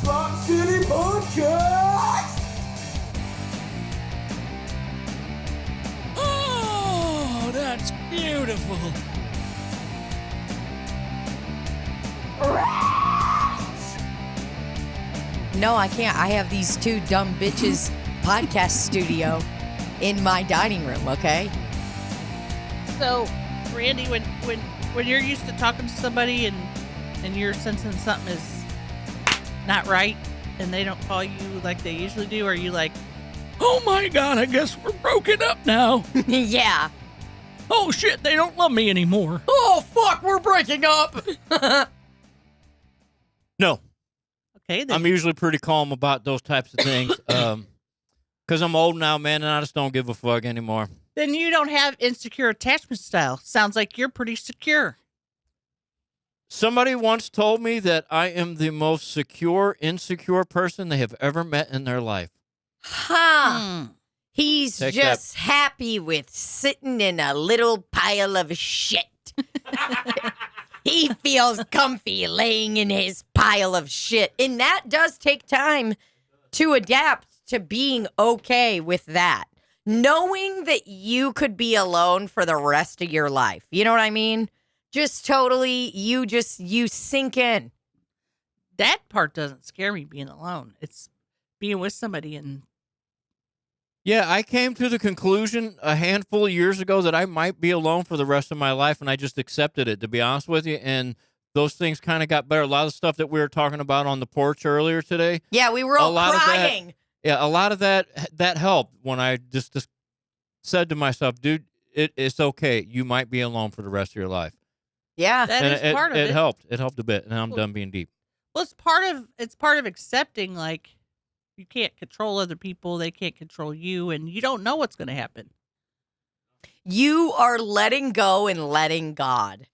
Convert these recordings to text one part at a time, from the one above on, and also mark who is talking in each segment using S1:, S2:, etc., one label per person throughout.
S1: Slop City Podcast!
S2: Oh, that's beautiful.
S3: No, I can't. I have these two dumb bitches podcast studio in my dining room, okay?
S4: So, Randy, when you're used to talking to somebody and you're sensing something is not right and they don't call you like they usually do, are you like,
S2: Oh my God, I guess we're broken up now.
S3: Yeah.
S2: Oh shit, they don't love me anymore.
S3: Oh, fuck, we're breaking up.
S5: No,
S4: okay, then
S5: I'm usually pretty calm about those types of things. Because I'm old now, man, and I just don't give a fuck anymore.
S4: then you don't have insecure attachment style. Sounds like you're pretty secure.
S5: Somebody once told me that I am the most secure, insecure person they have ever met in their life.
S3: Huh. He's
S5: Take
S3: just happy with sitting in a little pile of shit. He feels comfy laying in his pile of shit. And that does take time to adapt to being okay with that. Knowing that you could be alone for the rest of your life. You know what I mean? Just totally, you sink in.
S4: That part doesn't scare me, being alone. It's being with somebody and
S5: Yeah, I came to the conclusion a handful of years ago that I might be alone for the rest of my life, and I just accepted it, to be honest with you. And those things kind of got better. A lot of stuff that we were talking about on the porch earlier today.
S3: Yeah, we were all crying.
S5: A lot of that helped when I just said to myself, dude, it's okay. You might be alone for the rest of your life.
S3: Yeah.
S4: that is
S5: And
S4: part of it.
S5: It helped. It helped a bit, and I'm done being deep.
S4: Well, it's part of accepting, like, you can't control other people, they can't control you, and you don't know what's going to happen.
S3: You are letting go and letting God.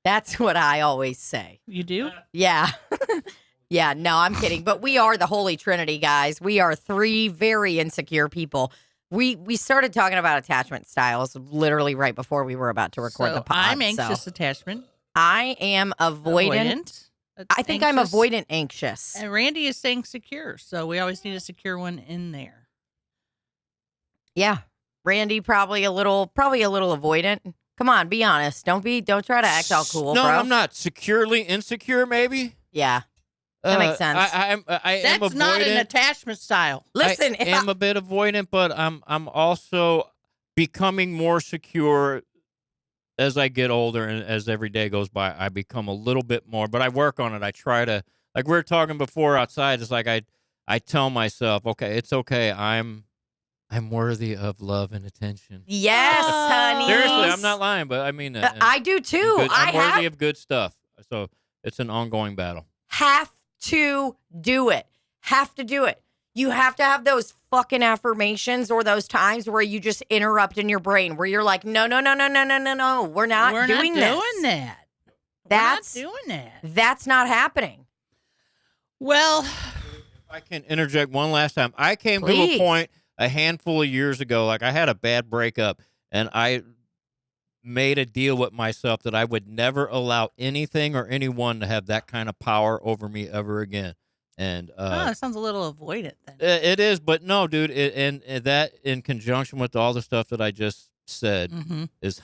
S3: That's what I always say.
S4: You do?
S3: Yeah. Yeah, no, I'm kidding. But we are the Holy Trinity, guys. We are three very insecure people. We started talking about attachment styles literally right before we were about to record
S4: So
S3: the pod.
S4: I'm anxious
S3: so
S4: attachment.
S3: I am avoidant. I think I'm
S4: anxious,
S3: avoidant anxious.
S4: And Randy is saying secure, so we always need a secure one in there.
S3: Yeah. Randy probably a little avoidant. Come on, be honest. Don't try to act all cool,
S5: No,
S3: bro.
S5: I'm not. Securely insecure, maybe?
S3: Yeah. That makes sense.
S5: I am
S4: That's
S5: avoidant.
S4: not an attachment style.
S3: Listen,
S5: I am a bit avoidant, but I'm also becoming more secure as I get older and as every day goes by. I become a little bit more, but I work on it. I try to, like we were talking before outside. It's like I tell myself, okay, it's okay. I'm worthy of love and attention.
S3: yes, honey.
S5: Seriously, I'm not lying, but I mean that.
S3: I do too.
S5: I'm worthy of good stuff. So it's an ongoing battle.
S3: Have to do it. Have to do it. You have to have those fucking affirmations or those times where you just interrupt in your brain where you're like, no. We're not doing this.
S4: that.
S3: That's
S4: We're not doing that.
S3: That's not happening.
S4: Well,
S5: If I can interject one last time, I came to
S3: Please.
S5: a point a handful of years ago, like I had a bad breakup, and I made a deal with myself that I would never allow anything or anyone to have that kind of power over me ever again. And
S4: that sounds a little avoidant then.
S5: it is, but no, dude, and that in conjunction with all the stuff that I just said
S4: Mm-hmm.
S5: it's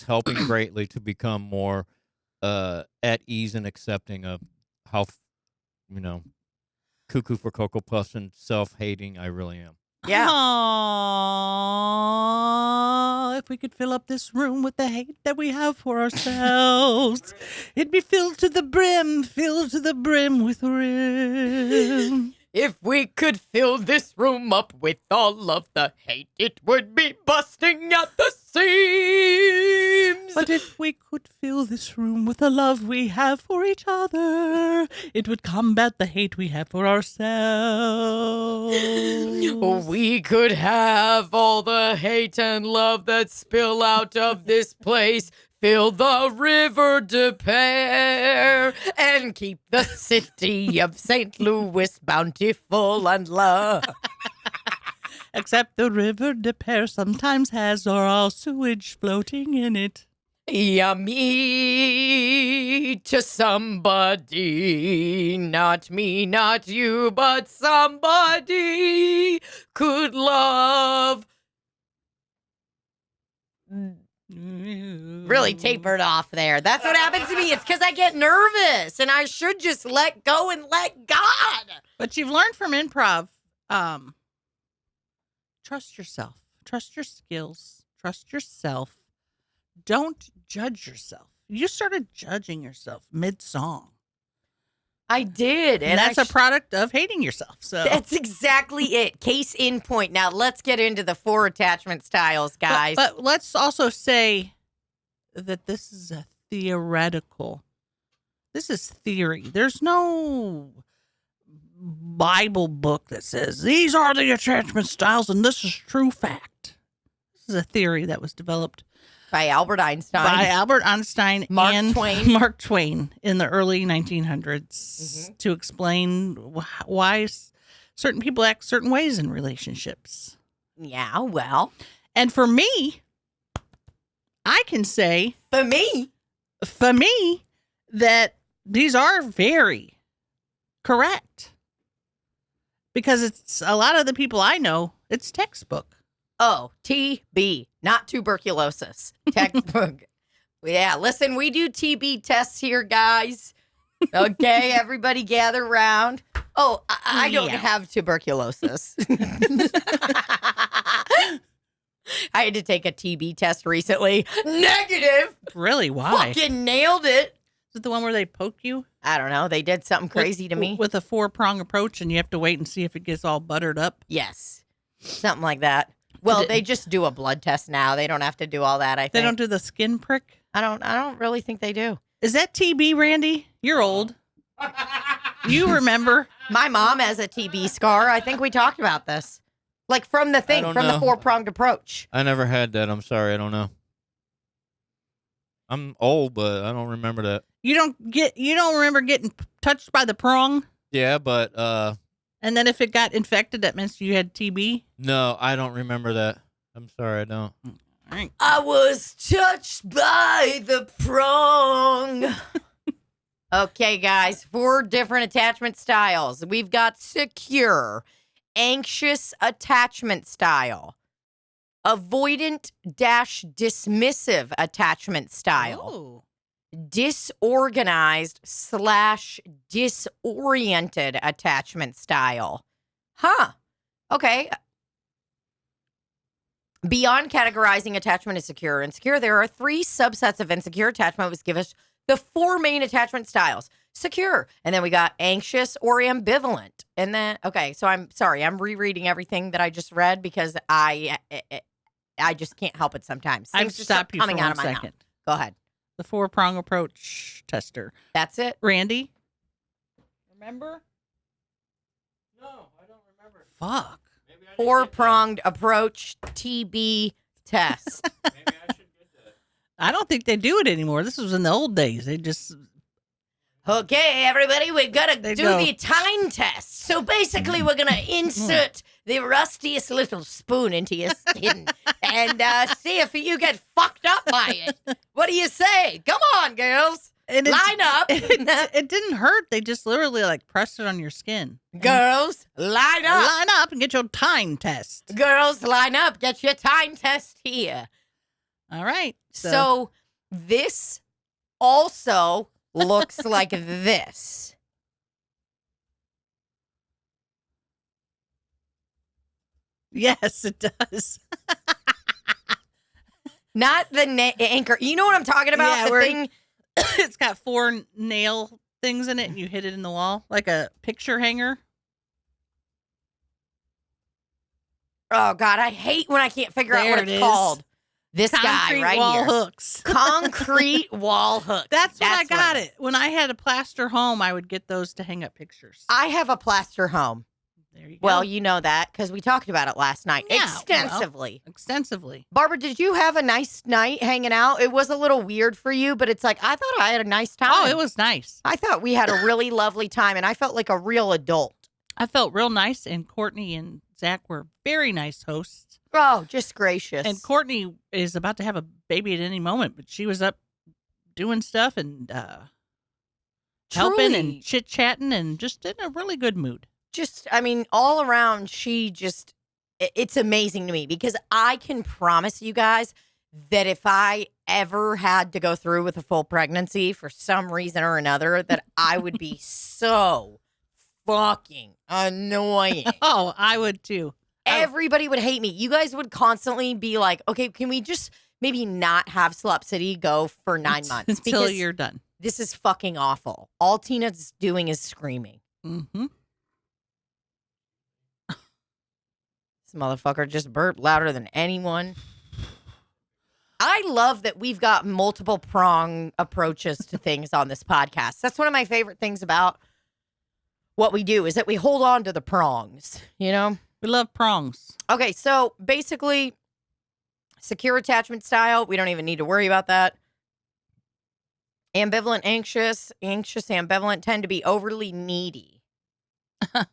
S5: helping greatly to become more at ease and accepting of how cuckoo for Cocoa Puffs and self-hating I really am.
S3: Yeah.
S4: Aww, if we could fill up this room with the hate that we have for ourselves, it'd be filled to the brim with rim.
S3: If we could fill this room up with all of the hate, it would be busting at the seams.
S4: But if we could fill this room with the love we have for each other, it would combat the hate we have for ourselves.
S3: We could have all the hate and love that spill out of this place, fill the river de Pear, and keep the city of St. Louis bountiful and love.
S4: Except the river de Pear sometimes has oral sewage floating in it.
S3: Yummy to somebody, not me, not you, but somebody could love. Really tapered off there. That's what happens to me. It's because I get nervous and I should just let go and let God.
S4: But you've learned from improv. Trust yourself. Trust your skills. Trust yourself. Don't judge yourself. You started judging yourself mid-song.
S3: I did.
S4: And that's a product of hating yourself. So
S3: that's exactly it. Case in point. Now, let's get into the 4 attachment styles, guys.
S4: But let's also say that this is a theoretical. This is theory. There's no Bible book that says these are the attachment styles and this is true fact. This is a theory that was developed
S3: by Albert Einstein.
S4: Mark
S3: Twain
S4: in the early 1900s to explain why certain people act certain ways in relationships.
S3: Yeah, well.
S4: And for me, I can say
S3: For me,
S4: that these are very correct. Because it's a lot of the people I know, it's textbook.
S3: Oh, TB, not tuberculosis. Textbook. Yeah, listen, we do TB tests here, guys. Okay, everybody gather around. Oh, I don't have tuberculosis. I had to take a TB test recently. Negative.
S4: Really? Why?
S3: Fucking nailed it.
S4: Is it the one where they poke you?
S3: I don't know. They did something crazy to me.
S4: With a 4-prong approach, and you have to wait and see if it gets all buttered up?
S3: Yes. Something like that. Well, they just do a blood test now. They don't have to do all that, I think.
S4: They don't do the skin prick?
S3: I don't really think they do.
S4: Is that TB, Randy? You're old. You remember?
S3: My mom has a TB scar. I think we talked about this. Like from the thing, from the 4-pronged approach.
S5: I never had that. I'm sorry. I don't know. I'm old, but I don't remember that.
S4: You don't remember getting touched by the prong?
S5: Yeah, but
S4: and then if it got infected, that means you had TB?
S5: No, I don't remember that. I'm sorry, I don't.
S4: Right.
S3: I was touched by the prong. Okay, guys, 4 different attachment styles. We've got secure, anxious attachment style, avoidant-dismissive attachment style, disorganized/disoriented attachment style. Huh. Okay. Beyond categorizing attachment as secure and insecure, there are 3 subsets of insecure attachment, which give us the 4 main attachment styles. Secure. And then we got anxious or ambivalent. And then, okay, so I'm sorry. I'm rereading everything that I just read because I just can't help it sometimes.
S4: I've stopped you for 1 second.
S3: Mouth. Go ahead.
S4: The 4-prong approach tester.
S3: That's it.
S4: Randy? Remember?
S5: No, I don't remember.
S4: Fuck.
S3: 4-pronged approach TB test.
S5: Maybe I should get that.
S4: I don't think they do it anymore. This was in the old days. They just...
S3: Okay, everybody, we're going to do
S4: go.
S3: the time test. So basically, we're going to insert the rustiest little spoon into your skin and see if you get fucked up by it. What do you say? Come on, girls. Line up.
S4: It didn't hurt. They just literally like pressed it on your skin.
S3: Girls, line up.
S4: Line up and get your time test.
S3: Girls, line up. Get your time test here.
S4: All right.
S3: So this also looks like this.
S4: Yes, it does.
S3: Not the anchor. You know what I'm talking about?
S4: Yeah,
S3: the thing.
S4: It's got 4 nail things in it, and you hit it in the wall like a picture hanger.
S3: Oh God, I hate when I can't figure out what it's called. This
S4: Concrete
S3: guy right
S4: wall
S3: here.
S4: hooks.
S3: Concrete wall hooks.
S4: That's what I got
S3: what
S4: it. When I had a plaster home, I would get those to hang up pictures.
S3: I have a plaster home.
S4: There you go.
S3: Well, you know that because we talked about it last night
S4: Yeah,
S3: extensively.
S4: Extensively.
S3: Barbara, did you have a nice night hanging out? It was a little weird for you, but it's like I thought I had a nice time.
S4: Oh, it was nice.
S3: I thought we had a really lovely time, and I felt like a real adult.
S4: I felt real nice, and Courtney and Zach were very nice hosts.
S3: Oh, just gracious.
S4: And Courtney is about to have a baby at any moment, but she was up doing stuff and helping and chit-chatting and just in a really good mood.
S3: Just, I mean, all around, it's amazing to me because I can promise you guys that if I ever had to go through with a full pregnancy for some reason or another, that I would be so fucking annoying.
S4: Oh, I would too.
S3: Everybody would hate me. You guys would constantly be like, okay, can we just maybe not have Slop City go for 9 months?
S4: Until you're done.
S3: This is fucking awful. All Tina's doing is screaming.
S4: Mm-hmm.
S3: This motherfucker just burped louder than anyone. I love that we've got multiple prong approaches to things on this podcast. That's one of my favorite things about what we do is that we hold on to the prongs, you know?
S4: We love prongs.
S3: Okay, so basically, secure attachment style, we don't even need to worry about that. Ambivalent, anxious, ambivalent tend to be overly needy.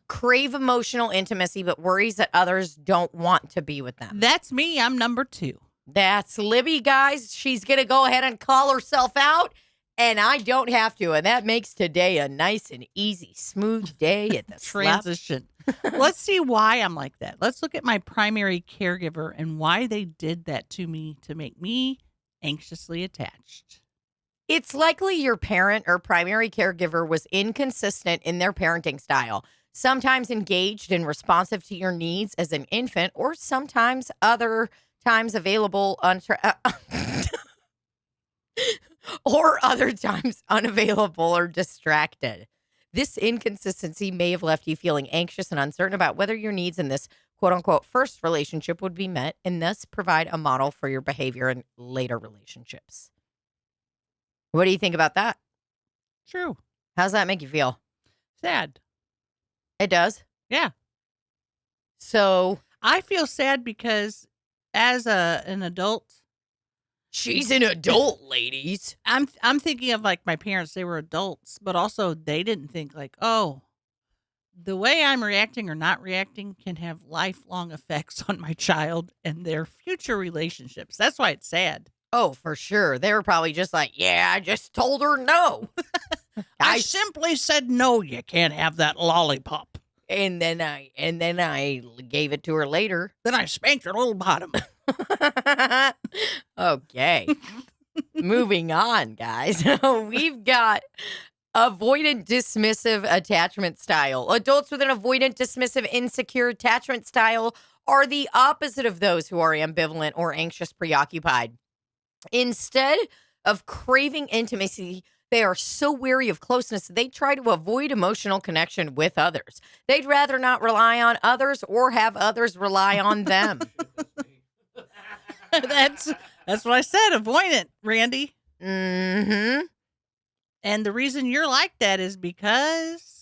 S3: Crave emotional intimacy, but worries that others don't want to be with them.
S4: That's me. I'm number 2.
S3: That's Libbie, guys. She's going to go ahead and call herself out, and I don't have to. And that makes today a nice and easy, smooth day at the
S4: transition. Let's see why I'm like that. Let's look at my primary caregiver and why they did that to me to make me anxiously attached.
S3: It's likely your parent or primary caregiver was inconsistent in their parenting style, sometimes engaged and responsive to your needs as an infant, or sometimes other times available or other times unavailable or distracted. This inconsistency may have left you feeling anxious and uncertain about whether your needs in this quote-unquote first relationship would be met and thus provide a model for your behavior in later relationships. What do you think about that?
S4: True.
S3: How's that make you feel?
S4: Sad.
S3: It does?
S4: Yeah.
S3: So
S4: I feel sad because as an adult,
S3: she's an adult, ladies.
S4: I'm thinking of like my parents, they were adults, but also they didn't think like, oh, the way I'm reacting or not reacting can have lifelong effects on my child and their future relationships. That's why it's sad.
S3: Oh, for sure. They were probably just like, yeah, I just told her no.
S4: I simply said no, you can't have that lollipop.
S3: And then I gave it to her later.
S4: Then I spanked her little bottom.
S3: Okay. Moving on, guys. We've got avoidant dismissive attachment style. Adults with an avoidant dismissive insecure attachment style are the opposite of those who are ambivalent or anxious preoccupied. Instead of craving intimacy, they are so weary of closeness, they try to avoid emotional connection with others. They'd rather not rely on others or have others rely on them.
S4: That's what I said, avoidant, Randy.
S3: Mm-hmm.
S4: And the reason you're like that is because...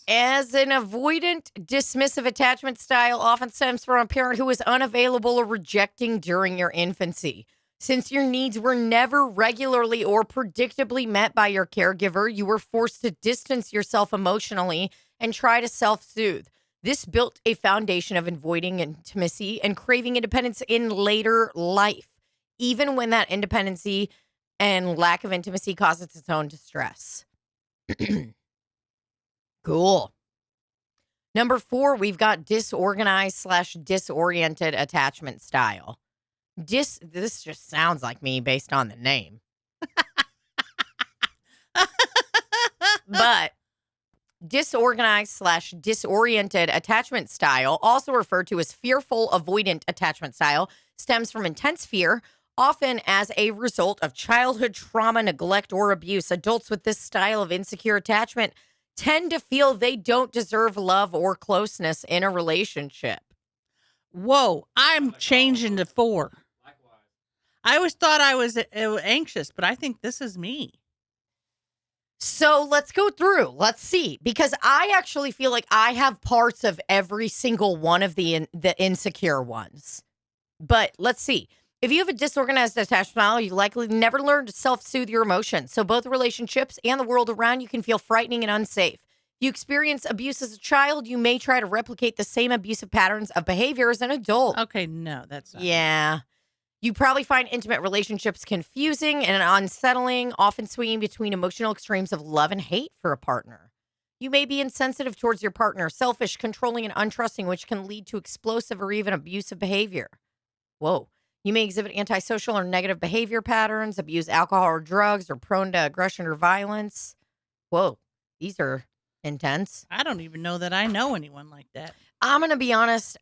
S3: As an avoidant, dismissive attachment style often stems from a parent who is unavailable or rejecting during your infancy. Since your needs were never regularly or predictably met by your caregiver, you were forced to distance yourself emotionally and try to self-soothe. This built a foundation of avoiding intimacy and craving independence in later life, even when that independency and lack of intimacy causes its own distress. Cool. Number 4, we've got disorganized/disoriented attachment style. This just sounds like me based on the name. But disorganized/disoriented attachment style, also referred to as fearful avoidant attachment style, stems from intense fear, often as a result of childhood trauma, neglect, or abuse. Adults with this style of insecure attachment tend to feel they don't deserve love or closeness in a relationship.
S4: Whoa, I'm changing to 4. I always thought I was anxious, but I think this is me.
S3: So let's go through. Let's see. Because I actually feel like I have parts of every single one of the insecure ones. But let's see. If you have a disorganized attachment style, you likely never learn to self-soothe your emotions. So both relationships and the world around you can feel frightening and unsafe. You experience abuse as a child, you may try to replicate the same abusive patterns of behavior as an adult.
S4: Okay, no, that's not.
S3: Yeah. You probably find intimate relationships confusing and unsettling, often swinging between emotional extremes of love and hate for a partner. You may be insensitive towards your partner, selfish, controlling, and untrusting, which can lead to explosive or even abusive behavior. Whoa. You may exhibit antisocial or negative behavior patterns, abuse alcohol or drugs, or prone to aggression or violence. Whoa. These are intense.
S4: I don't even know that I know anyone like that.
S3: I'm going to be honest.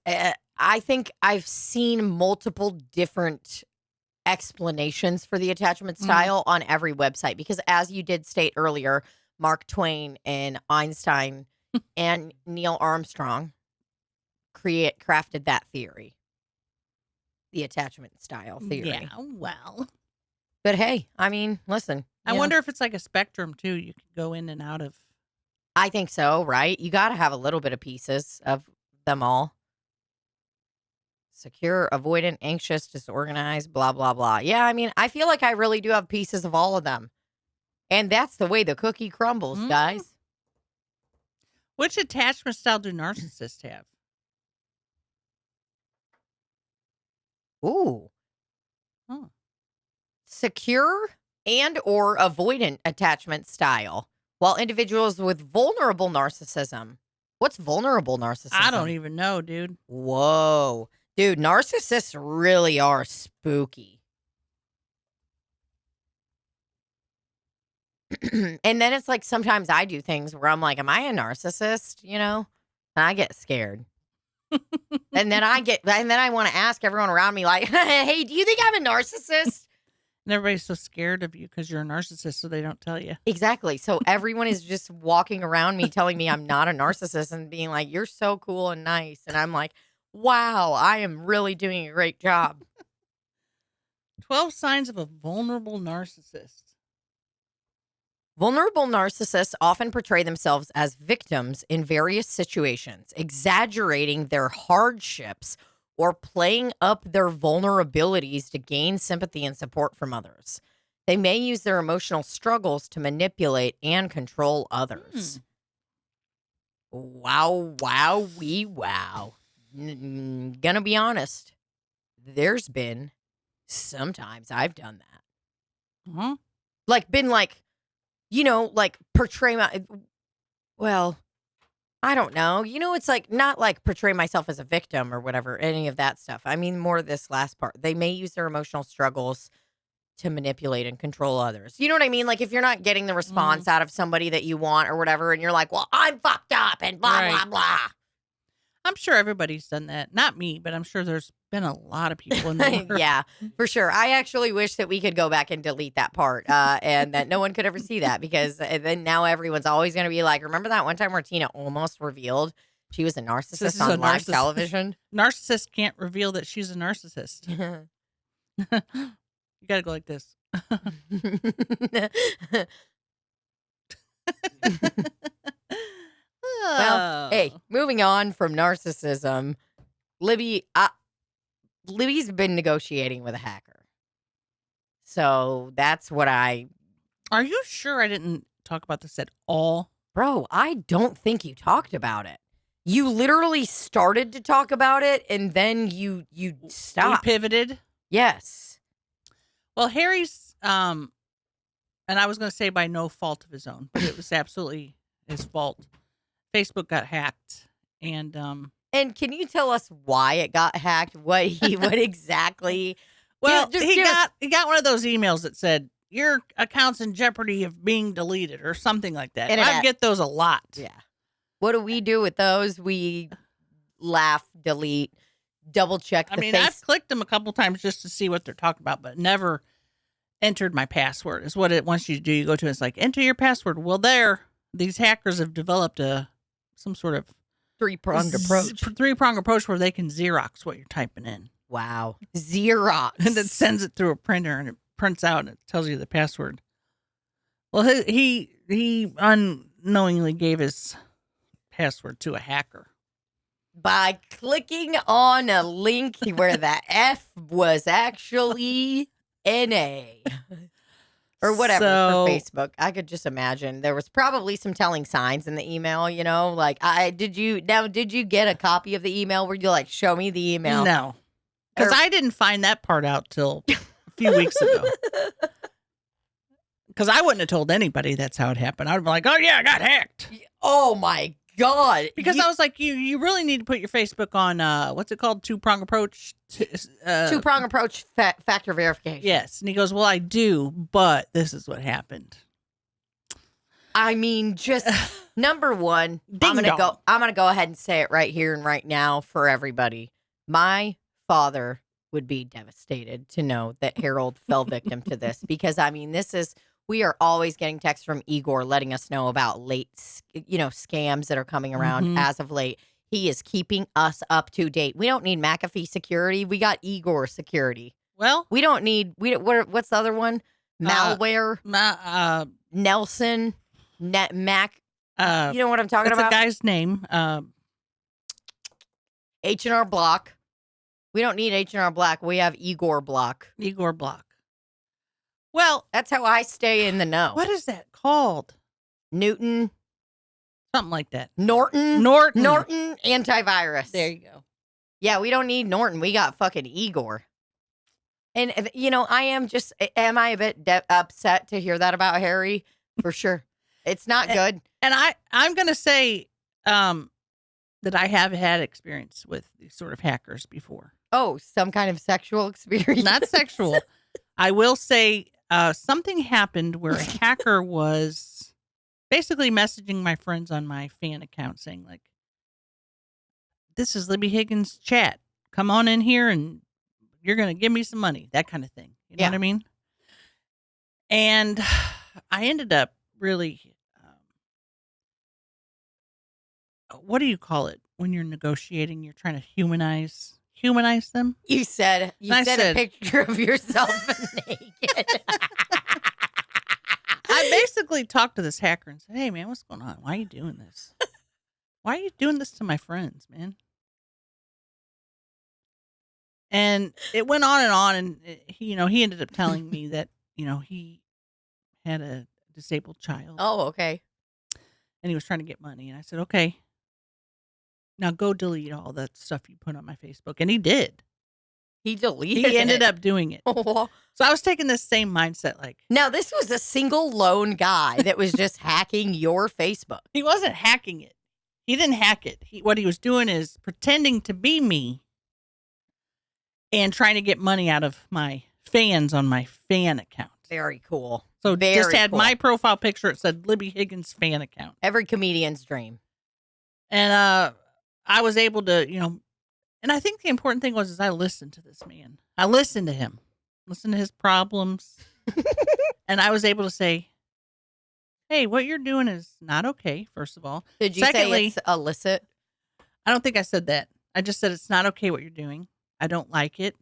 S3: I think I've seen multiple different explanations for the attachment style on every website because, as you did state earlier, Mark Twain and Einstein and Neil Armstrong crafted that theory, the attachment style theory.
S4: Yeah, well.
S3: But hey, I mean, listen.
S4: I wonder if it's like a spectrum, too. You could go in and out of.
S3: I think so, right? You got to have a little bit of pieces of them all. Secure, avoidant, anxious, disorganized, blah, blah, blah. Yeah, I mean, I feel like I really do have pieces of all of them. And that's the way the cookie crumbles, guys.
S4: Which attachment style do narcissists have?
S3: Ooh. Secure and or avoidant attachment style. While individuals with vulnerable narcissism. What's vulnerable narcissism?
S4: I don't even know, dude.
S3: Whoa. Dude, narcissists really are spooky. And then it's like sometimes I do things where I'm like, am I a narcissist? You know? And I get scared. and then I want to ask everyone around me, like, hey, do you think I'm a narcissist?
S4: And everybody's so scared of you because you're a narcissist, so they don't tell you.
S3: Exactly. So everyone is just walking around me telling me I'm not a narcissist and being like, you're so cool and nice. And I'm like, wow, I am really doing a great job.
S4: 12 signs of a vulnerable narcissist.
S3: Vulnerable narcissists often portray themselves as victims in various situations, exaggerating their hardships or playing up their vulnerabilities to gain sympathy and support from others. They may use their emotional struggles to manipulate and control others. Wow, wow, wee, wow. Gonna be honest, there's been sometimes I've done that.
S4: Huh?
S3: Like, been like, you know, like portray my, well, I don't know. You know, it's like not like portray myself as a victim or whatever, any of that stuff. I mean, more this last part. They may use their emotional struggles to manipulate and control others. You know what I mean? Like if you're not getting the response out of somebody that you want or whatever, and you're like, well, I'm fucked up and blah, blah, blah.
S4: I'm sure everybody's done that. Not me, but I'm sure there's been a lot of people in the world.
S3: Yeah, for sure. I actually wish that we could go back and delete that part and that no one could ever see that because then now everyone's always going to be like, remember that one time where Tina almost revealed she was a narcissist on live television?
S4: Narcissist can't reveal that she's a narcissist. You got to go like this.
S3: Well, hey, moving on from narcissism, Libbie's been negotiating with a hacker. So that's what
S4: Are you sure I didn't talk about this at all?
S3: Bro, I don't think you talked about it. You literally started to talk about it and then you stopped.
S4: We pivoted?
S3: Yes.
S4: Well, Harry's, and I was going to say by no fault of his own, but it was absolutely his fault. Facebook got hacked, and
S3: can you tell us why it got hacked? What exactly?
S4: Well, he got one of those emails that said your account's in jeopardy of being deleted or something like that. And I get those a lot.
S3: Yeah. What do we do with those? We laugh, delete, double check.
S4: I've clicked them a couple times just to see what they're talking about, but never entered my password. Is what it wants you to do. You go to it's like enter your password. Well, these hackers have developed some sort of
S3: three-pronged
S4: approach where they can Xerox what you're typing in.
S3: Wow. Xerox.
S4: And it sends it through a printer and it prints out and it tells you the password. Well, he unknowingly gave his password to a hacker.
S3: By clicking on a link where the F was actually NA. or whatever
S4: So-
S3: for Facebook. I could just imagine there was probably some telling signs in the email. Like did you get a copy of the email where you like show me the email?
S4: No, because
S3: Or-
S4: I didn't find that part out till a few weeks ago. Because I wouldn't have told anybody that's how it happened. I'd be like, oh, yeah, I got hacked.
S3: Oh my God!
S4: Because I was like, you really need to put your Facebook on, what's it called? Two-prong approach?
S3: Two-prong approach factor verification.
S4: Yes. And he goes, well, I do, but this is what happened.
S3: I mean, just number one,
S4: Ding dong.
S3: I'm gonna go ahead and say it right here and right now for everybody. My father would be devastated to know that Harold fell victim to this, because I mean, we are always getting texts from Igor letting us know about late, scams that are coming around
S4: Mhm.
S3: as of late. He is keeping us up to date. We don't need McAfee security. We got Igor security.
S4: Well,
S3: We don't need, what's the other one? Malware, Nelson, Mac. You know what I'm talking
S4: that's
S3: about?
S4: a guy's name.
S3: H&R Block. We don't need H&R Block. We have Igor Block.
S4: Igor Block. Well,
S3: That's how I stay in the know.
S4: what is that called?
S3: Newton,
S4: Something like that.
S3: Norton,
S4: Norton.
S3: Norton antivirus.
S4: There you go.
S3: Yeah, we don't need Norton. We got fucking Igor. And am I a bit upset to hear that about Harry? For sure. It's not good.
S4: And I'm going to say that I have had experience with these sort of hackers before.
S3: Oh, some kind of sexual experience.
S4: Not sexual. I will say something happened where a hacker was basically messaging my friends on my fan account saying, like, this is Libbie Higgins chat. Come on in here and you're going to give me some money. That kind of thing. You know what I mean? And I ended up really, what do you call it? When you're negotiating, you're trying to humanize them.
S3: You said a picture of yourself naked.
S4: I basically talked to this hacker and said, hey, man, what's going on? Why are you doing this? Why are you doing this to my friends, man? And it went on, and he ended up telling me that, he had a disabled child.
S3: Oh, okay.
S4: And he was trying to get money. And I said, okay, now go delete all that stuff you put on my Facebook. And he did.
S3: He deleted
S4: He ended
S3: it.
S4: up doing it. So I was taking this same mindset, like,
S3: Now, this was a single lone guy that was just hacking your Facebook.
S4: he wasn't hacking it. He didn't hack it. What he was doing is pretending to be me and trying to get money out of my fans on my fan account.
S3: Very cool.
S4: So
S3: Very
S4: just had
S3: cool.
S4: my profile picture. It said Libbie Higgins fan account.
S3: Every comedian's dream.
S4: And I was able to, and I think the important thing was I listened to this man. I listened to him, listened to his problems. And I was able to say, hey, what you're doing is not okay, first of all.
S3: Did you
S4: Secondly,
S3: say it's illicit?
S4: I don't think I said that. I just said it's not okay what you're doing. I don't like it.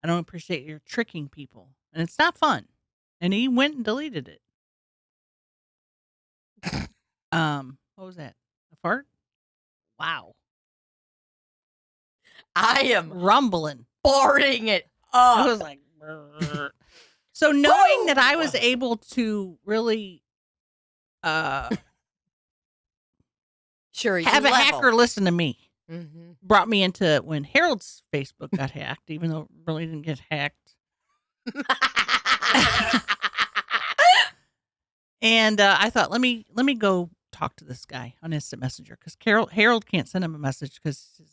S4: I don't appreciate you're tricking people. And it's not fun. And he went and deleted it. What was that? A fart? Wow.
S3: I am
S4: Rumbling.
S3: farting it
S4: I
S3: up.
S4: was like, brrr. So knowing that I was able to really
S3: Sure,
S4: have a hacker listen to me
S3: Mm-hmm.
S4: brought me into when Harold's Facebook got hacked, even though it really didn't get hacked. And I thought, let me go talk to this guy on Instant Messenger, because Harold can't send him a message because his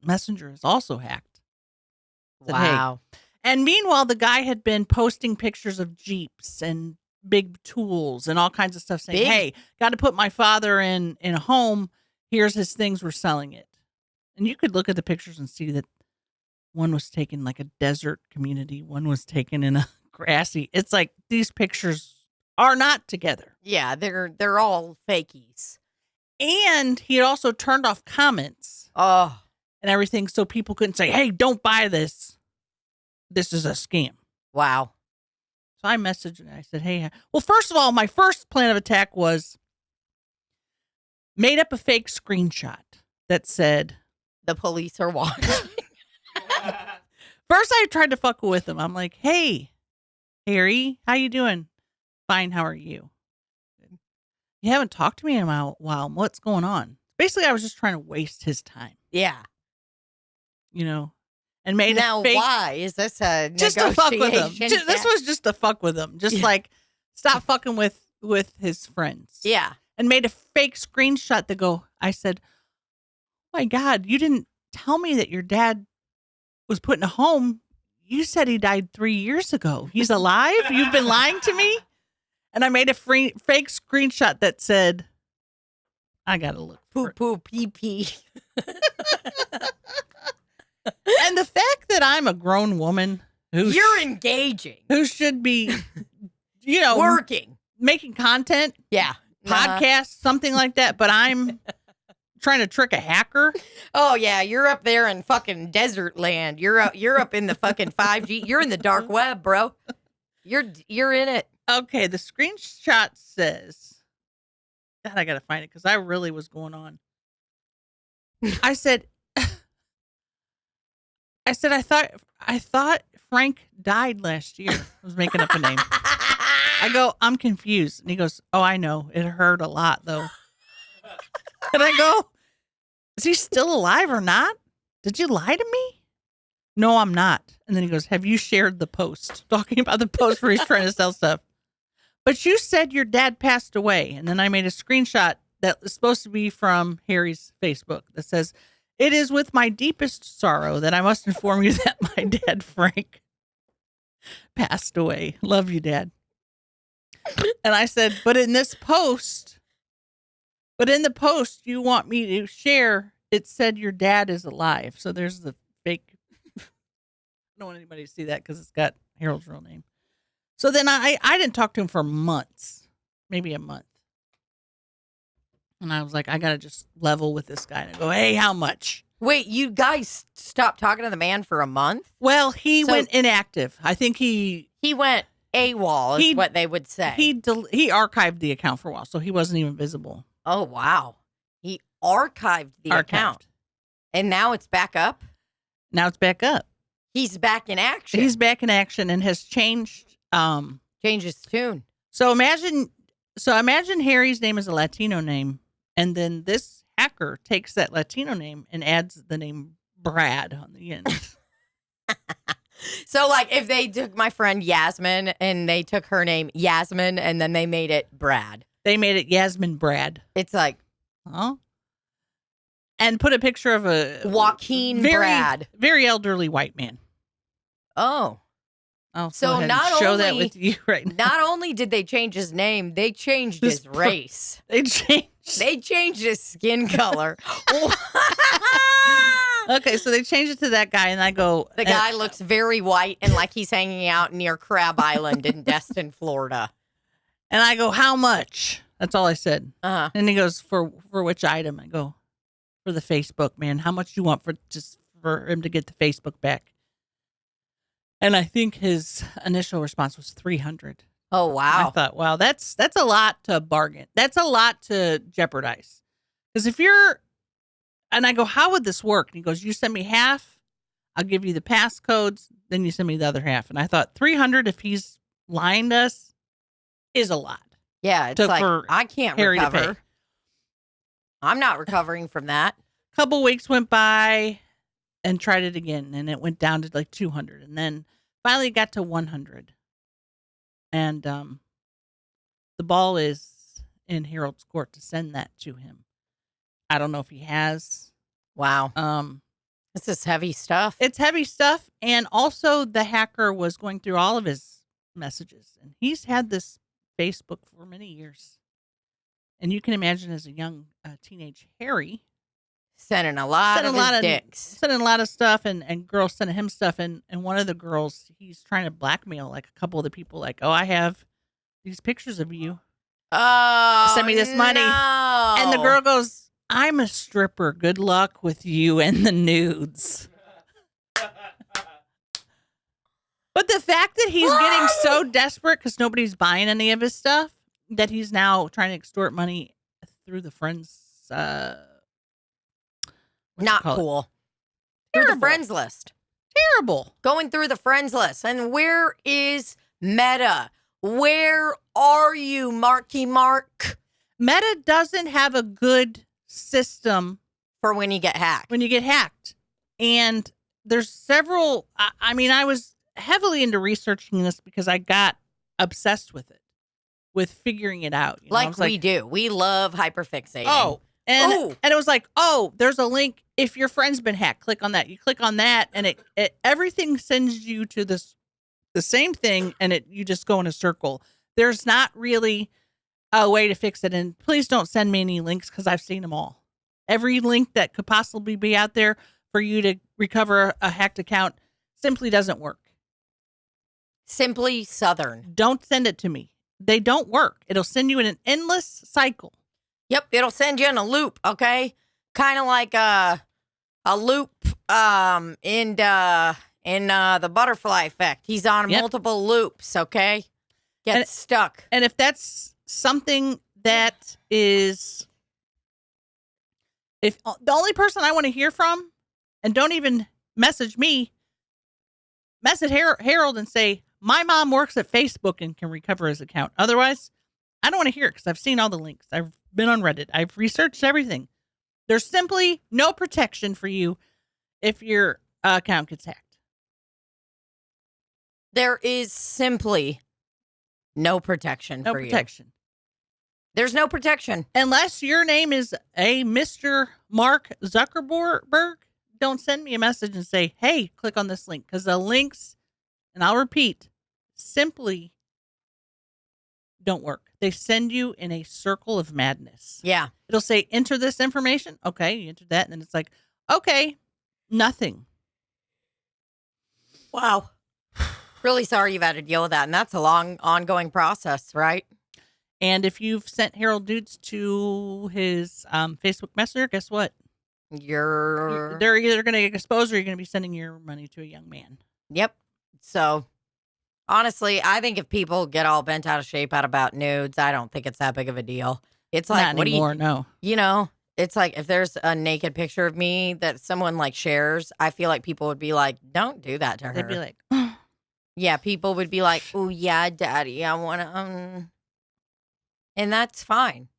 S4: messenger is also hacked. Said, "Hey."
S3: Wow.
S4: And meanwhile, the guy had been posting pictures of Jeeps and big tools and all kinds of stuff saying,
S3: Big-
S4: hey, got to put my father in a home. Here's his things. We're selling it. And you could look at the pictures and see that one was taken like a desert community. One was taken in a grassy. It's like these pictures are not together.
S3: Yeah, they're all fakies.
S4: And he had also turned off comments
S3: Oh,
S4: and everything so people couldn't say, hey, don't buy this. This is a scam.
S3: wow.
S4: So I messaged and I said, hey, well, first of all, my first plan of attack was made up a fake screenshot that said,
S3: The police are watching.
S4: first I tried to fuck with him. I'm like, hey, Harry, how you doing? Fine, how are you? You haven't talked to me in a while. What's going on? Basically, I was just trying to waste his time,
S3: Yeah.
S4: And made
S3: Now,
S4: a fake.
S3: why? Is this a
S4: Just to fuck with him.
S3: negotiation?
S4: This was just to fuck with him. Just like, stop fucking with his friends.
S3: Yeah.
S4: And made a fake screenshot that I said, oh my God, you didn't tell me that your dad was put in a home. You said he died 3 years ago. He's alive? You've been lying to me? And I made a fake screenshot that said, I got to look
S3: Poo
S4: for it.
S3: poo pee pee.
S4: And the fact that I'm a grown woman
S3: You're engaging.
S4: who should be,
S3: Working.
S4: making content,
S3: Yeah.
S4: podcast, something like that, but I'm trying to trick a hacker.
S3: Oh yeah, you're up there in fucking desert land. You're up in the fucking 5G. You're in the dark web, bro. You're in it.
S4: Okay, the screenshot says, God, I gotta find it because I really was going on. I said, I thought Frank died last year. I was making up a name. I go, I'm confused. And he goes, oh, I know. It hurt a lot, though. And I go, is he still alive or not? Did you lie to me? No, I'm not. And then he goes, have you shared the post? Talking about the post where he's trying to sell stuff. But you said your dad passed away. And then I made a screenshot that was supposed to be from Harry's Facebook that says, it is with my deepest sorrow that I must inform you that my dad, Frank, passed away. Love you, Dad. And I said, but in the post you want me to share, it said your dad is alive. So there's the fake. I don't want anybody to see that because it's got Harold's real name. So then I didn't talk to him for months, maybe a month. And I was like, I got to just level with this guy. And I go, hey, how much?
S3: Wait, you guys stopped talking to the man for a month?
S4: Well, he went inactive. I think he
S3: went AWOL is what they would say.
S4: He archived the account for a while, so he wasn't even visible.
S3: Oh, wow. He archived the account. And now it's back up?
S4: Now it's back up.
S3: He's back in action.
S4: He's back in action and has changed.
S3: Changed his tune.
S4: So imagine Harry's name is a Latino name, and then this hacker takes that Latino name and adds the name Brad on the end.
S3: So, like, if they took my friend Yasmin and they took her name Yasmin and then they made it Brad.
S4: They made it Yasmin Brad.
S3: It's like,
S4: huh? And put a picture of a
S3: Joaquin Brad.
S4: Very elderly white man.
S3: Oh.
S4: Oh,
S3: so not
S4: show
S3: only
S4: that with you right now.
S3: Not only did they change his name, they changed his race.
S4: They
S3: changed his skin color.
S4: Okay, so they changed it to that guy, and I go.
S3: The guy looks very white and like he's hanging out near Crab Island in Destin, Florida.
S4: And I go, how much? That's all I said.
S3: Uh-huh.
S4: And he goes, for which item? I go, for the Facebook, man. How much you want for him to get the Facebook back? And I think his initial response was 300.
S3: Oh, wow.
S4: I thought, wow, that's a lot to bargain. That's a lot to jeopardize. Because if you're, and I go, how would this work? And he goes, you send me half, I'll give you the passcodes, then you send me the other half. And I thought 300, if he's lying to us, is a lot.
S3: Yeah, it's like, I can't
S4: Harry
S3: recover. I'm not recovering from that.
S4: A couple weeks went by and tried it again, and it went down to like 200. And then finally it got to 100. And the ball is in Harold's court to send that to him. I don't know if he has.
S3: Wow. This is heavy stuff.
S4: It's heavy stuff. And also the hacker was going through all of his messages. And he's had this Facebook for many years. And you can imagine as a young teenage Harry.
S3: Sending a lot of dicks.
S4: Sending a lot of stuff and girls sending him stuff. And one of the girls, he's trying to blackmail like a couple of the people like, oh, I have these pictures of you.
S3: Oh,
S4: send me this money.
S3: No.
S4: And the girl goes, I'm a stripper. Good luck with you and the nudes. But the fact that he's getting so desperate because nobody's buying any of his stuff that he's now trying to extort money through the friends.
S3: Not cool. Through the friends list.
S4: Terrible.
S3: Going through the friends list. And where is Meta? Where are you, Marky Mark?
S4: Meta doesn't have a good system
S3: For when you get hacked.
S4: when you get hacked. And there's several, I mean, I was heavily into researching this because I got obsessed with it, with figuring it out. You know? I
S3: Like
S4: was
S3: we do. We love hyperfixating.
S4: Oh, and
S3: Ooh.
S4: and it was like, oh, there's a link. If your friend's been hacked, click on that. You click on that, and it everything sends you to the same thing, and you just go in a circle. There's not really a way to fix it. And please don't send me any links because I've seen them all. Every link that could possibly be out there for you to recover a hacked account simply doesn't work.
S3: Simply Southern.
S4: Don't send it to me. They don't work. It'll send you in an endless cycle.
S3: Yep, it'll send you in a loop, okay? Kind of like a loop in the butterfly effect. He's on
S4: Yep.
S3: multiple loops, okay? Gets stuck.
S4: And if that's something that is, if the only person I want to hear from, and don't even message me, message Harold and say, my mom works at Facebook and can recover his account. Otherwise, I don't want to hear it because I've seen all the links. I've been on Reddit. I've researched everything. There's simply no protection for you if your account gets hacked.
S3: There is simply no protection
S4: No
S3: for you.
S4: protection.
S3: There's no protection.
S4: Unless your name is a Mr. Mark Zuckerberg, don't send me a message and say, hey, click on this link. Because the links, and I'll repeat, simply don't work. They send you in a circle of madness.
S3: Yeah.
S4: It'll say, enter this information. Okay, you entered that. And then it's like, okay, nothing.
S3: Wow. Really sorry you've had to deal with that. And that's a long, ongoing process, right?
S4: And if you've sent Harold Dudes to his Facebook Messenger, guess what? They're either going to get exposed or you're going to be sending your money to a young man.
S3: Yep. So, honestly, I think if people get all bent out of shape about nudes, I don't think it's that big of a deal. It's like,
S4: Not
S3: what
S4: anymore,
S3: do
S4: no.
S3: you know, it's like if there's a naked picture of me that someone like shares, I feel like people would be like, don't do that to her.
S4: They'd be like,
S3: yeah, people would be like, oh, yeah, daddy, I want to, And that's fine.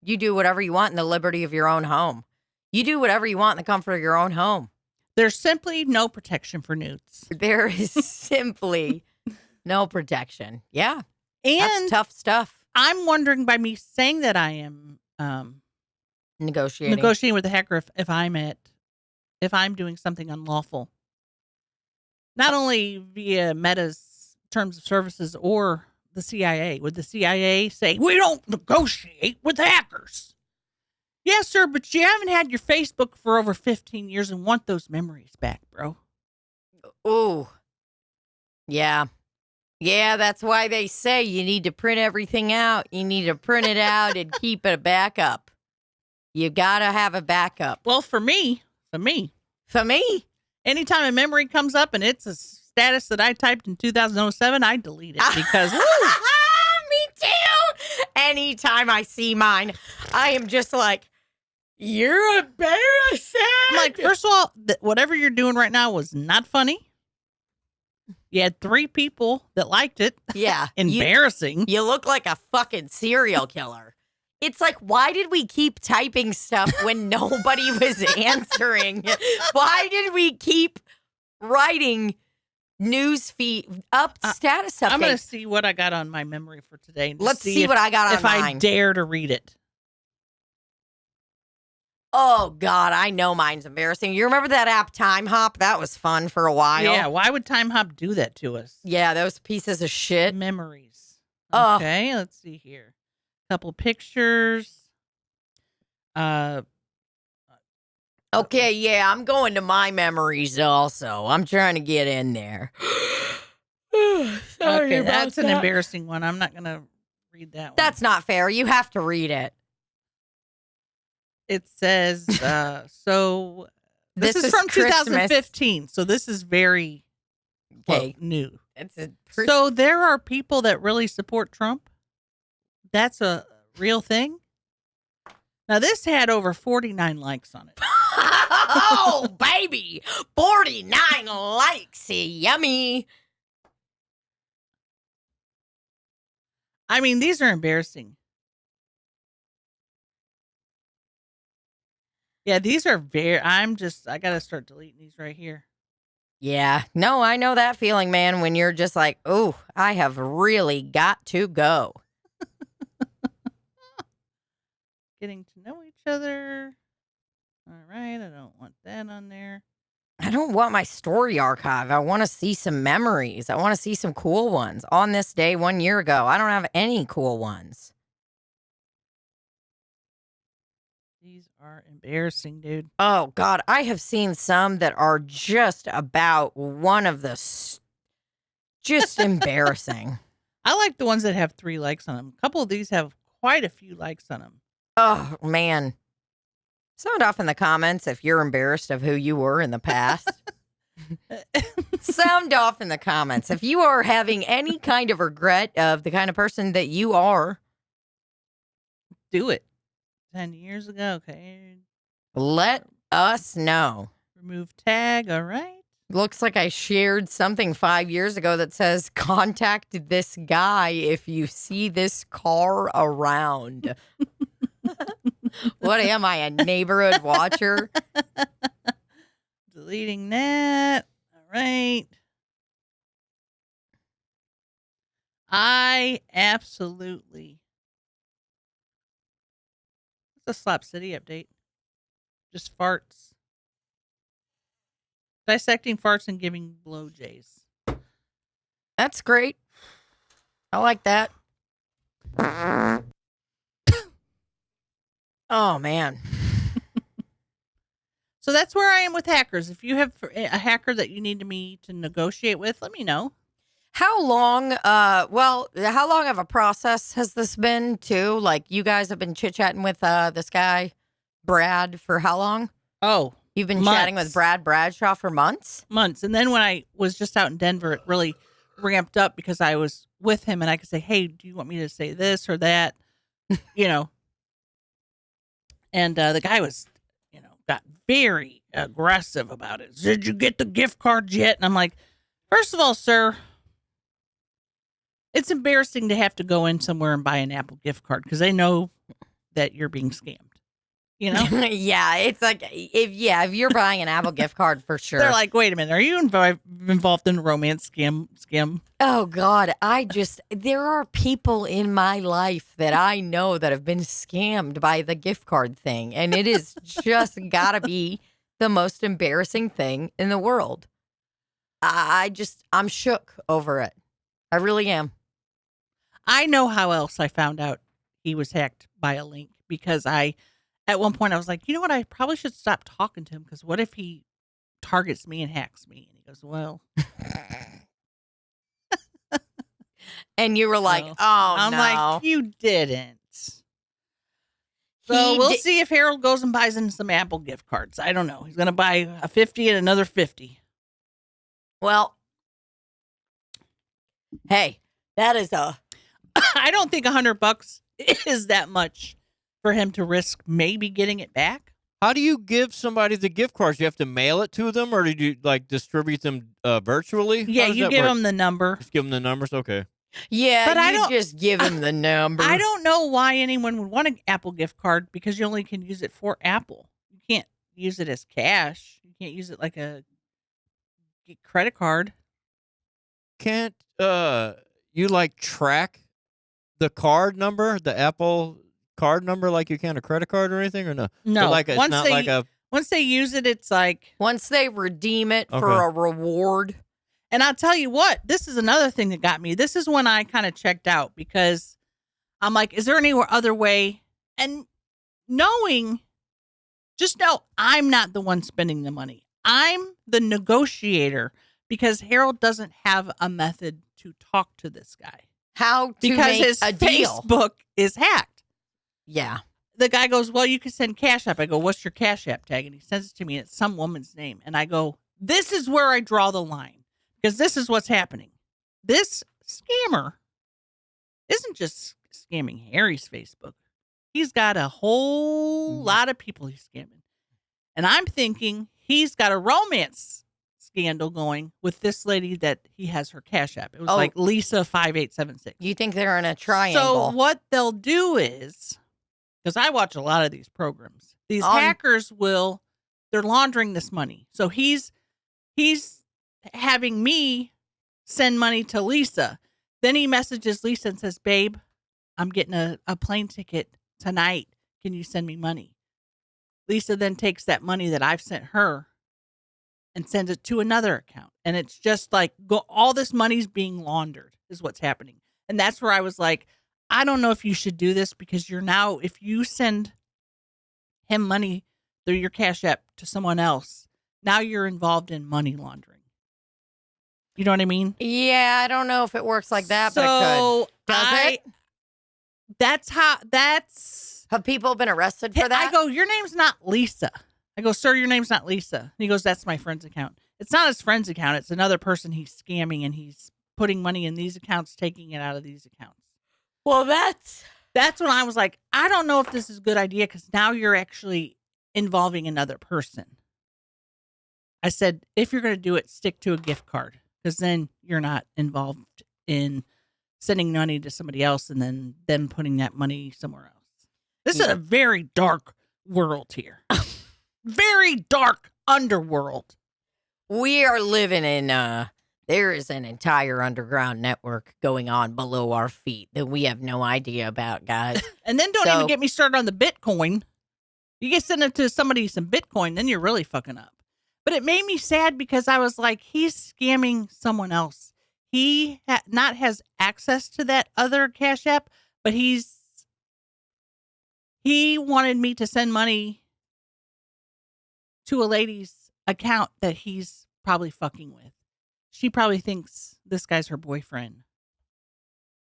S3: You do whatever you want in the liberty of your own home. You do whatever you want in the comfort of your own home.
S4: there's simply no protection for nudes.
S3: There is simply no protection. Yeah.
S4: And
S3: That's tough stuff.
S4: I'm wondering, by me saying that I am
S3: Negotiating.
S4: with the hacker, if I'm doing something unlawful, not only via Meta's terms of services or the CIA. Would the CIA say, we don't negotiate with hackers? Yes, sir, but you haven't had your Facebook for over 15 years and want those memories back, bro.
S3: Ooh. Yeah. Yeah, that's why they say you need to print everything out. You need to print it out and keep a backup. You gotta have a backup.
S4: Well, for me,
S3: For me,
S4: anytime a memory comes up and it's a status that I typed in 2007, I delete it because
S3: me too. Anytime I see mine, I am just like, you're embarrassing.
S4: I'm like, first of all, whatever you're doing right now was not funny. You had 3 people that liked it.
S3: Yeah.
S4: Embarrassing.
S3: You look like a fucking serial killer. It's like, why did we keep typing stuff when nobody was answering? Why did we keep writing news feed status updates?
S4: I'm going to see what I got on my memory for today. And
S3: Let's see what I got on
S4: if I
S3: mine.
S4: dare to read it.
S3: Oh, God, I know mine's embarrassing. You remember that app Time Hop? That was fun for a while.
S4: Yeah, why would Time Hop do that to us?
S3: Yeah, those pieces of shit.
S4: Memories.
S3: Oh.
S4: Okay, let's see here. Couple pictures.
S3: Okay, yeah, I'm going to my memories also. I'm trying to get in there. Sorry
S4: Okay,
S3: about
S4: that's an
S3: that.
S4: embarrassing one. I'm not going to read that one.
S3: That's not fair. You have to read it.
S4: It says, so this
S3: This
S4: is
S3: is
S4: from
S3: Christmas.
S4: 2015. So this is very
S3: Okay.
S4: new.
S3: It's a
S4: So there are people that really support Trump. That's a real thing. Now this had over 49 likes on it.
S3: oh, baby. 49 likes. Yummy.
S4: I mean, these are embarrassing. Yeah, these are I got to start deleting these right here.
S3: Yeah. No, I know that feeling, man, when you're just like, oh, I have really got to go.
S4: Getting to know each other. All right, I don't want that on there.
S3: I don't want my story archive. I want to see some memories. I want to see some cool ones. On this day 1 year ago, I don't have any cool ones.
S4: These are embarrassing, dude.
S3: Oh, God. I have seen some that are just about one of the just embarrassing.
S4: I like the ones that have 3 likes on them. A couple of these have quite a few likes on them.
S3: Oh, man. Sound off in the comments if you're embarrassed of who you were in the past. Sound off in the comments if you are having any kind of regret of the kind of person that you are.
S4: Do it. 10 years ago. Okay.
S3: Let us know.
S4: Remove tag. All right.
S3: Looks like I shared something 5 years ago that says, contact this guy if you see this car around. What am I, a neighborhood watcher?
S4: Deleting that. All right. I absolutely. It's a Slop City update. Just farts. Dissecting farts and giving blowjays.
S3: That's great. I like that. Oh, man.
S4: So that's where I am with hackers. If you have a hacker that you need me to negotiate with, let me know.
S3: How long, how long of a process has this been, too? Like, you guys have been chit-chatting with this guy, Brad, for how long?
S4: Oh,
S3: You've been
S4: months.
S3: chatting with Brad Bradshaw for months?
S4: Months. And then when I was just out in Denver, it really ramped up because I was with him and I could say, hey, do you want me to say this or that? You know. And the guy was, got very aggressive about it. Did you get the gift card yet? And I'm like, first of all, sir, it's embarrassing to have to go in somewhere and buy an Apple gift card because they know that you're being scammed.
S3: Yeah, it's like, if you're buying an Apple gift card, for sure.
S4: They're like, wait a minute, are you involved in a romance scam?
S3: Oh, God, there are people in my life that I know that have been scammed by the gift card thing, and it is just gotta be the most embarrassing thing in the world. I'm shook over it. I really am.
S4: I know how else I found out he was hacked by a link because at one point I was like, you know what? I probably should stop talking to him because what if he targets me and hacks me? And he goes, well.
S3: And you were like,
S4: well,
S3: oh,
S4: I'm
S3: no.
S4: like, you didn't. So we'll see if Harold goes and buys in some Apple gift cards. I don't know. He's going to buy a 50 and another 50.
S3: Well, hey, that is
S4: I don't think $100 is that much for him to risk maybe getting it back.
S5: How do you give somebody the gift cards? You have to mail it to them, or do you distribute them virtually?
S4: Yeah, you give them the number.
S5: Just give them the numbers. Okay.
S3: Yeah,
S4: but I don't
S3: just give him the number.
S4: I don't know why anyone would want an Apple gift card because you only can use it for Apple. You can't use it as cash. You can't use it like a credit card.
S5: Can't you track the card number, the Apple card number, like you can a credit card or anything, or no?
S4: No.
S5: So
S4: once they use it, it's like
S3: once they redeem it for
S5: Okay.
S3: a reward.
S4: And I'll tell you what, this is another thing that got me. This is when I kind of checked out because I'm like, is there any other way? And just know I'm not the one spending the money. I'm the negotiator because Harold doesn't have a method to talk to this guy.
S3: How to
S4: Because
S3: make
S4: his
S3: a deal.
S4: Facebook is hacked.
S3: Yeah.
S4: The guy goes, well, you can send Cash App. I go, what's your Cash App tag? And he sends it to me and it's some woman's name. And I go, this is where I draw the line because this is what's happening. This scammer isn't just scamming Harry's Facebook. He's got a whole lot of people he's scamming. And I'm thinking he's got a romance scandal going with this lady that he has her Cash App. It was
S3: Oh.
S4: like Lisa 5876.
S3: You think they're in a triangle?
S4: So what they'll do is, because I watch a lot of these programs, these
S3: On-
S4: hackers they're laundering this money. So he's having me send money to Lisa. Then he messages Lisa and says, babe, I'm getting a plane ticket tonight. Can you send me money? Lisa then takes that money that I've sent her and sends it to another account. And it's just like all this money's being laundered is what's happening. And that's where I was like, I don't know if you should do this because if you send him money through your Cash App to someone else, now you're involved in money laundering. You know what I mean?
S3: Yeah, I don't know if it works like that, but it could. Does it? Have people been arrested for that?
S4: I go, your name's not Lisa. I go, sir, your name's not Lisa. And he goes, that's my friend's account. It's not his friend's account. It's another person he's scamming, and he's putting money in these accounts, taking it out of these accounts.
S3: Well, that's
S4: when I was like, I don't know if this is a good idea because now you're actually involving another person. I said, if you're going to do it, stick to a gift card because then you're not involved in sending money to somebody else and then them putting that money somewhere else. This is a very dark world here. Very dark underworld.
S3: we are living in. There is an entire underground network going on below our feet that we have no idea about, guys.
S4: And then don't even get me started on the Bitcoin. You get sent it to somebody some Bitcoin, then you're really fucking up. But it made me sad because I was like, he's scamming someone else. He not has access to that other Cash App, but he wanted me to send money to a lady's account that he's probably fucking with. She probably thinks this guy's her boyfriend.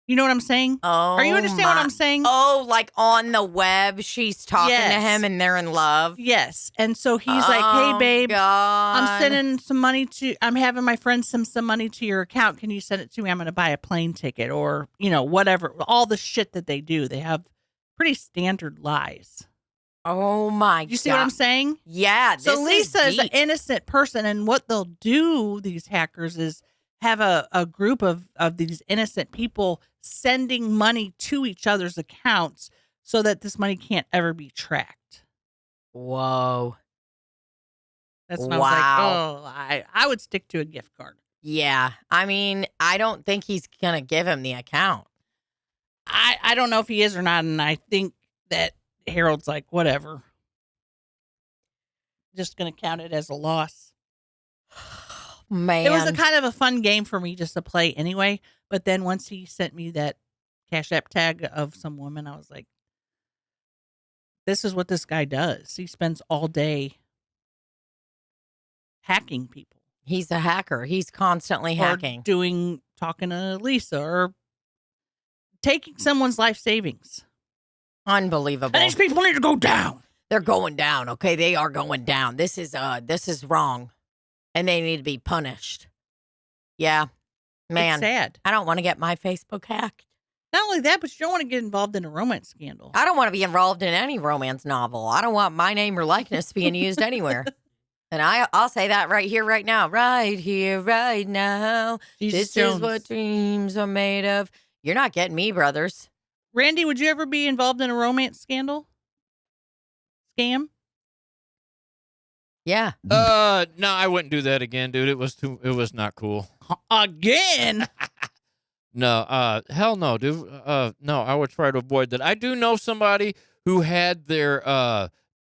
S4: You know what I'm saying?
S3: Oh,
S4: are you understand what I'm saying?
S3: Oh, like on the web, she's talking to
S4: Yes.
S3: him and they're in love.
S4: Yes. And so he's like, hey, babe,
S3: God.
S4: I'm sending some money I'm having my friend send some money to your account. Can you send it to me? I'm going to buy a plane ticket or, whatever. All the shit that they do. They have pretty standard lies.
S3: Oh my God.
S4: You see what I'm saying?
S3: Yeah.
S4: So Lisa is an
S3: deep.
S4: innocent person. And what they'll do, these hackers, is have a group of these innocent people sending money to each other's accounts so that this money can't ever be tracked.
S3: Whoa.
S4: That's when I was like, I would stick to a gift card.
S3: Yeah. I mean, I don't think he's going to give him the account.
S4: I don't know if he is or not. And I think that Harold's like, whatever. Just going to count it as a loss.
S3: Man.
S4: It was a kind of a fun game for me just to play anyway. But then once he sent me that Cash App tag of some woman, I was like, this is what this guy does. He spends all day hacking people.
S3: He's a hacker. He's constantly hacking.
S4: Or talking to Lisa or taking someone's life savings.
S3: Unbelievable.
S4: And these people need to go down.
S3: They're going down. Okay. They are going down. This is wrong. And they need to be punished. Yeah. Man.
S4: It's sad.
S3: I don't want to get my Facebook hacked.
S4: Not only that, but you don't want to get involved in a romance scandal.
S3: I don't want to be involved in any romance novel. I don't want my name or likeness being used anywhere. And I'll say that right here, right now. Right here, right now.
S4: Jesus
S3: this
S4: Jones.
S3: is what dreams are made of. You're not getting me, brothers.
S4: Randy, would you ever be involved in a romance scandal? Scam?
S3: Yeah.
S5: No, I wouldn't do that again, dude. It was not cool.
S4: Again?
S5: No, hell no, dude. No, I would try to avoid that. I do know somebody who had their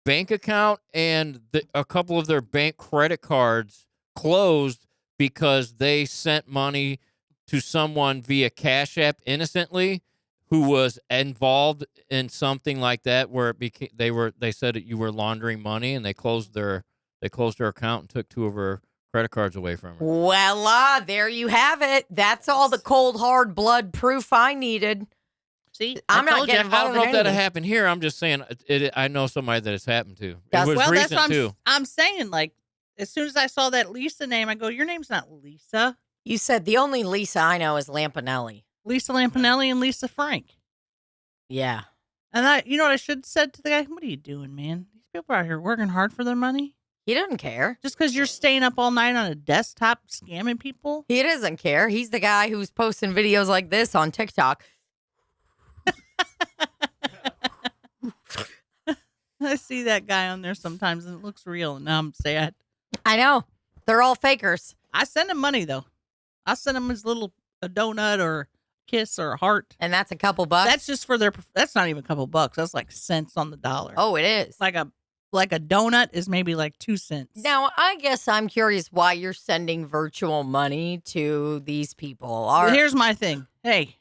S5: bank account and a couple of their bank credit cards closed because they sent money to someone via Cash App innocently who was involved in something like that where it became they said that you were laundering money and they closed their account and took 2 of her credit cards away from her.
S3: Well, there you have it. That's all the cold, hard blood proof I needed.
S4: See,
S3: I'm not getting
S5: I
S3: involved
S5: don't know
S3: in
S5: if that'll
S3: anything.
S5: happen here. I'm just saying I know somebody that it's happened to. It
S3: That's-
S5: was
S4: well, that's
S5: recent
S4: what
S5: too.
S4: I'm saying. Like, as soon as I saw that Lisa name, I go, your name's not Lisa.
S3: You said the only Lisa I know is Lampanelli.
S4: Lisa Lampanelli and Lisa Frank.
S3: Yeah.
S4: And you know what I should have said to the guy? What are you doing, man? These people are out here working hard for their money.
S3: He doesn't care.
S4: Just because you're staying up all night on a desktop scamming people?
S3: He doesn't care. He's the guy who's posting videos like this on TikTok.
S4: I see that guy on there sometimes and it looks real, and now I'm sad.
S3: I know. They're all fakers.
S4: I send him money, though. I send him a donut or a kiss or a heart.
S3: And that's a couple bucks.
S4: That's just for that's not even a couple bucks. That's like cents on the dollar.
S3: Oh, it is.
S4: Like a donut is maybe like 2 cents.
S3: Now, I guess I'm curious why you're sending virtual money to these people.
S4: Well, here's my thing. Hey,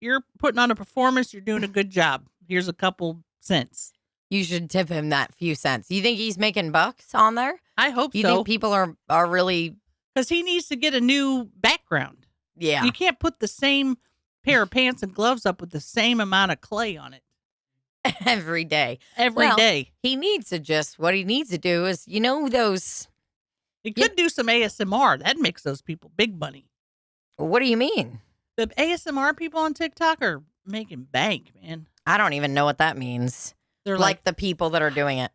S4: you're putting on a performance. You're doing a good job. Here's a couple cents.
S3: You should tip him that few cents. You think he's making bucks on there?
S4: I hope
S3: You
S4: so.
S3: think people are really...
S4: Because he needs to get a new background.
S3: Yeah.
S4: You can't put the same pair of pants and gloves up with the same amount of clay on it.
S3: Every day.
S4: Every day.
S3: He needs to what he needs to do is, those...
S4: He could do some ASMR. That makes those people big money.
S3: What do you mean?
S4: The ASMR people on TikTok are making bank, man.
S3: I don't even know what that means.
S4: They're
S3: Like the people that are doing it.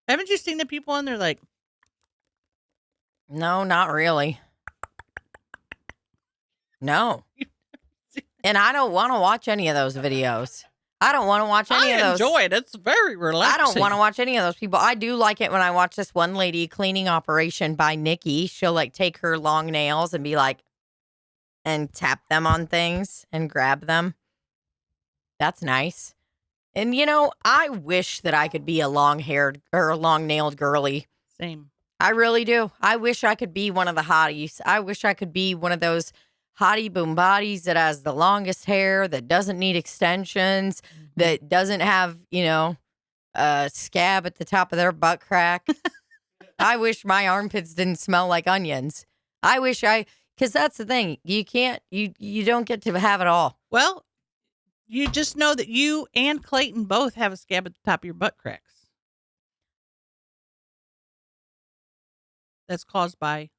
S4: Haven't you seen the people on there like,
S3: No, not really. No. And I don't want to watch any of those videos. I don't want to watch any of those.
S4: I enjoy it. It's very relaxing.
S3: I don't want to watch any of those people. I do like it when I watch this one lady, Cleaning Operation by Nikki. She'll like take her long nails and be like, and tap them on things and grab them. That's nice. And I wish that I could be a long-haired or a long-nailed girly.
S4: Same.
S3: I really do. I wish I could be one of the hotties. I wish I could be one of those hottie boom bodies that has the longest hair, that doesn't need extensions, that doesn't have, a scab at the top of their butt crack. I wish my armpits didn't smell like onions. Because that's the thing. You can't, you don't get to have it all.
S4: Well, you just know that you and Clayton both have a scab at the top of your butt cracks. That's caused by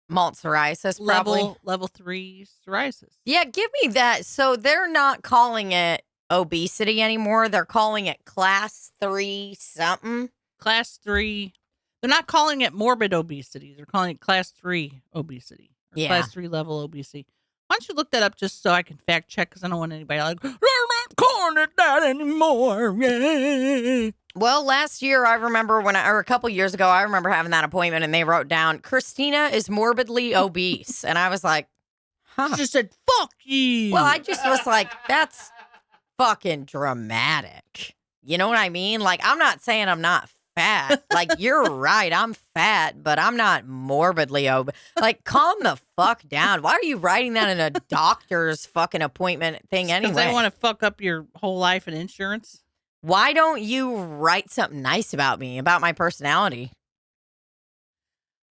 S3: Malt psoriasis, probably.
S4: level 3 psoriasis.
S3: Yeah, give me that. So they're not calling it obesity anymore. They're calling it class 3 something.
S4: Class 3. They're not calling it morbid obesity. They're calling it class 3 obesity.
S3: Yeah.
S4: Class 3 level obesity. Why don't you look that up just so I can fact check? Because I don't want anybody like, they're not calling it that anymore. Yeah.
S3: Well, last year, I remember or a couple years ago, I remember having that appointment and they wrote down, Christina is morbidly obese. And I was like, huh.
S4: She just said, fuck you.
S3: Well, I just was like, that's fucking dramatic. You know what I mean? Like, I'm not saying I'm not fat. Like, you're right. I'm fat, but I'm not morbidly obese. Like, calm the fuck down. Why are you writing that in a doctor's fucking appointment thing anyway?
S4: Because they want to fuck up your whole life and insurance.
S3: Why don't you write something nice about me, about my personality?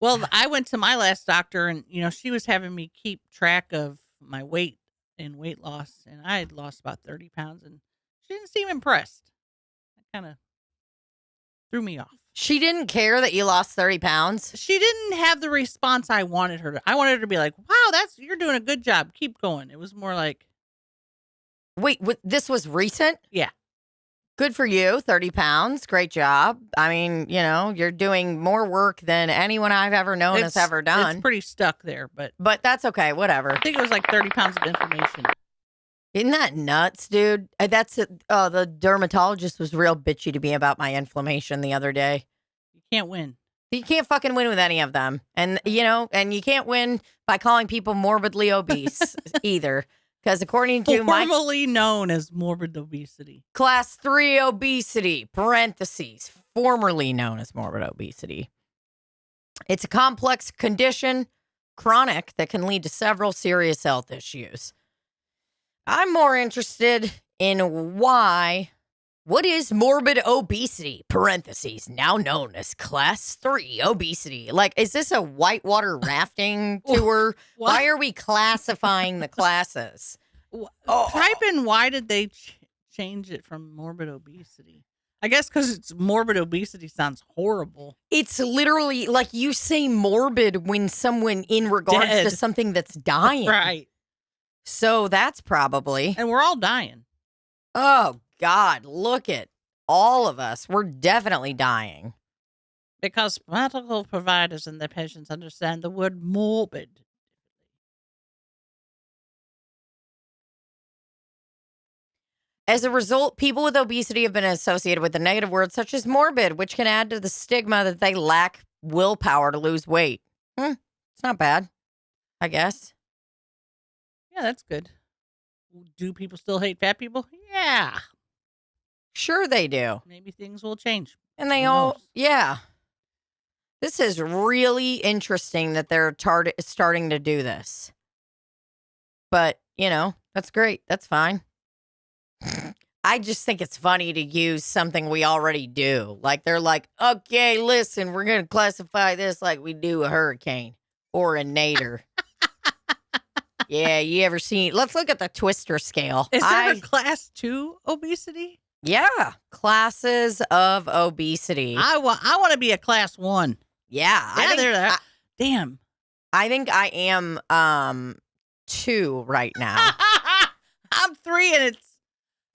S4: Well, I went to my last doctor and, she was having me keep track of my weight and weight loss. And I had lost about 30 pounds and she didn't seem impressed. That kind of threw me off.
S3: She didn't care that you lost 30 pounds.
S4: She didn't have the response I wanted her to. I wanted her to be like, wow, you're doing a good job. Keep going. It was more like.
S3: Wait, this was recent?
S4: Yeah.
S3: Good for you, 30 pounds. Great job. I mean, you're doing more work than anyone I've ever known has ever done.
S4: It's pretty stuck there, but
S3: that's okay. Whatever.
S4: I think it was like 30 pounds of inflammation.
S3: Isn't that nuts, dude? The dermatologist was real bitchy to me about my inflammation the other day.
S4: You can't win.
S3: You can't fucking win with any of them. And, and you can't win by calling people morbidly obese either. Because according to
S4: formerly known as morbid obesity.
S3: Class 3 obesity, parentheses, formerly known as morbid obesity. It's a complex condition, chronic, that can lead to several serious health issues. I'm more interested in what is morbid obesity, parentheses, now known as class 3 obesity. Like, is this a whitewater rafting tour? Why are we classifying the classes?
S4: Type in why did they change it from morbid obesity? I guess because it's morbid obesity sounds horrible.
S3: It's literally like you say morbid when someone in regards to something that's dying.
S4: Right.
S3: So that's probably.
S4: And we're all dying.
S3: Oh, God, look at all of us. We're definitely dying.
S4: Because medical providers and their patients understand the word morbid.
S3: As a result, people with obesity have been associated with the negative words such as morbid, which can add to the stigma that they lack willpower to lose weight. It's not bad, I guess.
S4: Yeah, that's good. Do people still hate fat people? Yeah.
S3: Sure they do.
S4: Maybe things will change.
S3: And they
S4: Who
S3: all,
S4: knows?
S3: yeah. This is really interesting that they're starting to do this. But, that's great. That's fine. I just think it's funny to use something we already do. Like, they're like, okay, listen, we're going to classify this like we do a hurricane or a nadir. Yeah, you ever seen? Let's look at the Twister scale.
S4: Is there a class 2 obesity?
S3: Yeah, classes of obesity.
S4: I want to be a class 1.
S3: Yeah,
S4: Damn.
S3: I think I am 2 right now.
S4: I'm 3 and it's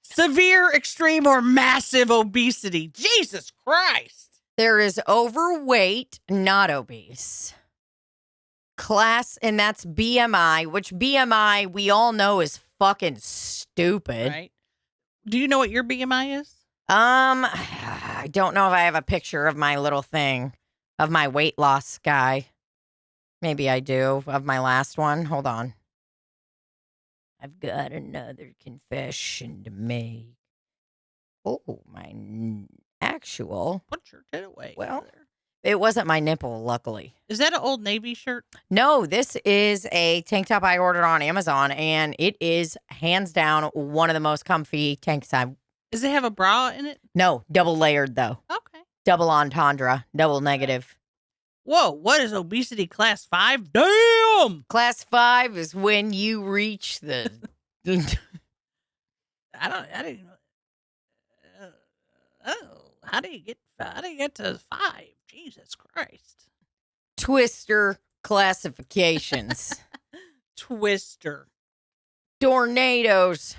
S4: severe, extreme, or massive obesity. Jesus Christ.
S3: There is overweight, not obese. Class, and that's BMI, which BMI we all know is fucking stupid.
S4: Right. Do you know what your BMI is?
S3: I don't know if I have a picture of my little thing, of my weight loss guy. Maybe I do, of my last one. Hold on. I've got another confession to make. Oh, my actual.
S4: Put your tit away.
S3: Well, it wasn't my nipple, luckily.
S4: Is that an Old Navy shirt?
S3: No, this is a tank top I ordered on Amazon, and it is hands down one of the most comfy tanks I've.
S4: Does it have a bra in it?
S3: No, double layered though.
S4: Okay.
S3: Double entendre, double negative.
S4: Whoa, what is obesity class 5? Damn!
S3: Class 5 is when you reach the.
S4: I didn't know. How do you get to 5? Jesus Christ.
S3: Twister classifications.
S4: Twister.
S3: Tornadoes.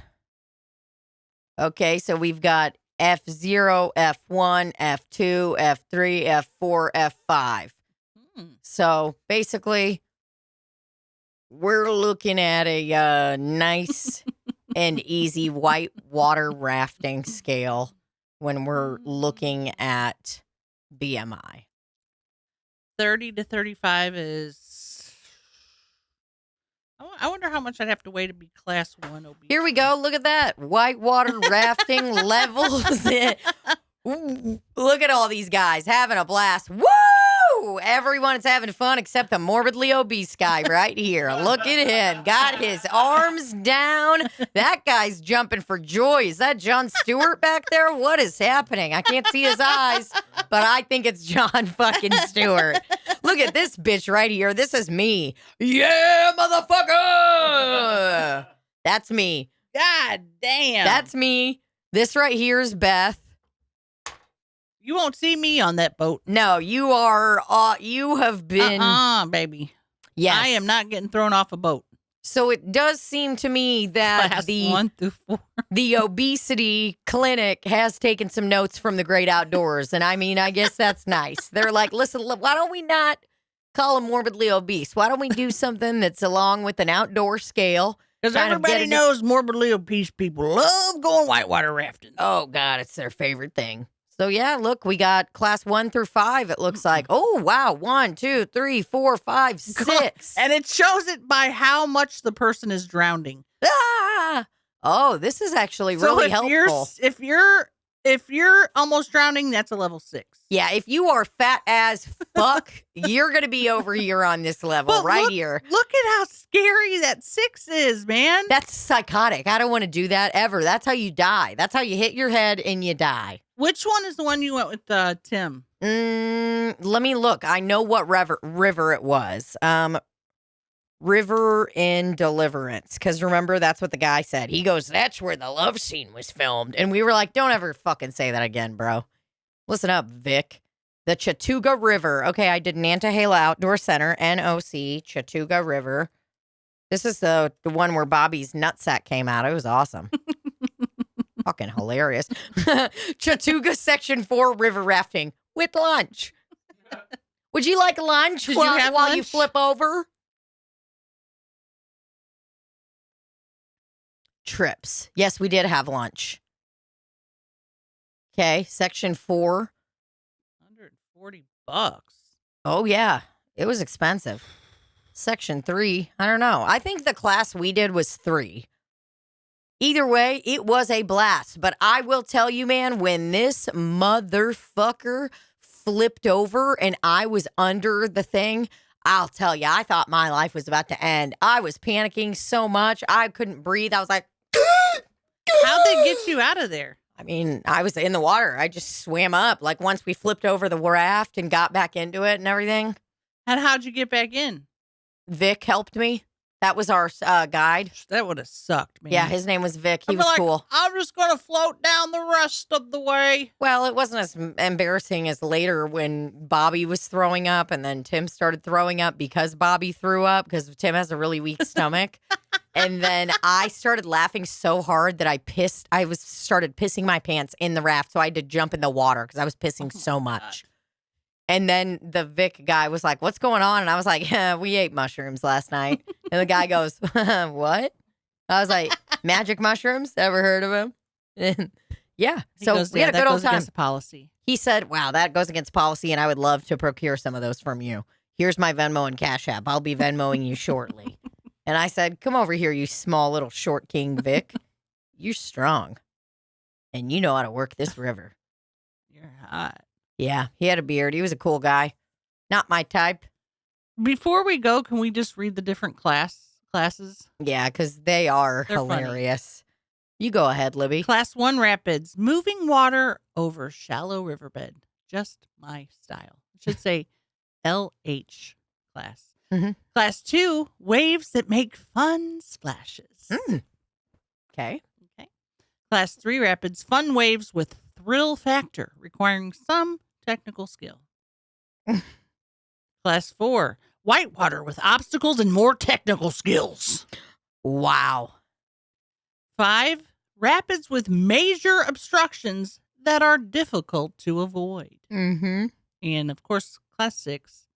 S3: Okay, so we've got F0, F1, F2, F3, F4, F5. So basically, we're looking at a nice and easy white water rafting scale when we're looking at BMI.
S4: 30 to 35 is. I wonder how much I'd have to weigh to be class 1 obese.
S3: Here we go. Look at that. Whitewater rafting levels. Ooh, look at all these guys having a blast. Woo! Everyone's having fun except the morbidly obese guy right here. Look at him. Got his arms down. That guy's jumping for joy. Is that Jon Stewart back there? What is happening? I can't see his eyes, but I think it's Jon fucking Stewart. Look at this bitch right here. This is me. Yeah, motherfucker! That's me.
S4: God damn.
S3: That's me. This right here is Beth.
S4: You won't see me on that boat.
S3: No, you are. You have been.
S4: Baby.
S3: Yes.
S4: I am not getting thrown off a boat.
S3: So it does seem to me that
S4: Class 1 through 4.
S3: the obesity clinic has taken some notes from the great outdoors. And I mean, I guess that's nice. They're like, listen, why don't we not call them morbidly obese? Why don't we do something that's along with an outdoor scale?
S4: Because everybody knows morbidly obese people love going whitewater rafting.
S3: Oh, God, it's their favorite thing. So, yeah, look, we got class 1 through 5. It looks like, oh, wow, 1, 2, 3, 4, 5, 6.
S4: And it shows it by how much the person is drowning.
S3: Ah! Oh, this is actually really helpful.
S4: If you're almost drowning, that's a level 6.
S3: Yeah, if you are fat as fuck, you're going to be over here on this level here.
S4: Look at how scary that 6 is, man.
S3: That's psychotic. I don't want to do that ever. That's how you die. That's how you hit your head and you die.
S4: Which one is the one you went with, Tim?
S3: Let me look. I know what river it was. River in Deliverance. Because remember, that's what the guy said. He goes, that's where the love scene was filmed. And we were like, don't ever fucking say that again, bro. Listen up, Vic. The Chattooga River. Okay, I did Nantahala Outdoor Center, NOC, Chattooga River. This is the one where Bobby's nutsack came out. It was awesome. Fucking hilarious. Chattooga Section 4 river rafting with lunch. Would you like lunch
S4: Did you
S3: while,
S4: have
S3: while you
S4: lunch?
S3: flip over? Trips. Yes, we did have lunch. Okay, Section 4.
S4: $140.
S3: Oh, yeah. It was expensive. Section 3. I don't know. I think the class we did was 3. Either way, it was a blast. But I will tell you, man, when this motherfucker flipped over and I was under the thing, I'll tell you, I thought my life was about to end. I was panicking so much. I couldn't breathe. I was like,
S4: How'd they get you out of there?
S3: I mean, I was in the water. I just swam up. Like once we flipped over the raft and got back into it and everything,
S4: And how'd you get back in?
S3: Vic helped me. That was our guide.
S4: That would have sucked, man.
S3: Yeah, his name was Vic. He
S4: I'd be
S3: was
S4: like,
S3: cool.
S4: I'm just going to float down the rest of the way.
S3: Well, it wasn't as embarrassing as later when Bobby was throwing up and then Tim started throwing up because Bobby threw up because Tim has a really weak stomach. And then I started laughing so hard that I started pissing my pants in the raft. So I had to jump in the water because I was pissing so much. And then the Vic guy was like, what's going on? And I was like, we ate mushrooms last night. And the guy goes, what? I was like, magic mushrooms? Ever heard of them? And yeah.
S4: He
S3: So
S4: goes,
S3: we
S4: yeah,
S3: had a
S4: that
S3: good old
S4: goes
S3: time.
S4: against the policy.
S3: He said, wow, that goes against policy, and I would love to procure some of those from you. Here's my Venmo and Cash App. I'll be Venmoing you shortly. And I said, come over here, you small little short king, Vic. You're strong. And you know how to work this river.
S4: You're hot.
S3: Yeah, he had a beard. He was a cool guy. Not my type.
S4: Before we go, can we just read the different classes?
S3: Yeah, because they are
S4: They're funny.
S3: hilarious. You go ahead, Libbie.
S4: Class 1 Rapids, moving water over shallow riverbed. Just my style. It should say LH class.
S3: Mhm.
S4: Class 2, waves that make fun splashes.
S3: Okay.
S4: Class 3 Rapids, fun waves with thrill factor, requiring some technical skill. Class 4, whitewater with obstacles and more technical skills.
S3: Wow.
S4: 5, rapids with major obstructions that are difficult to avoid.
S3: Mm-hmm.
S4: And of course, class 6,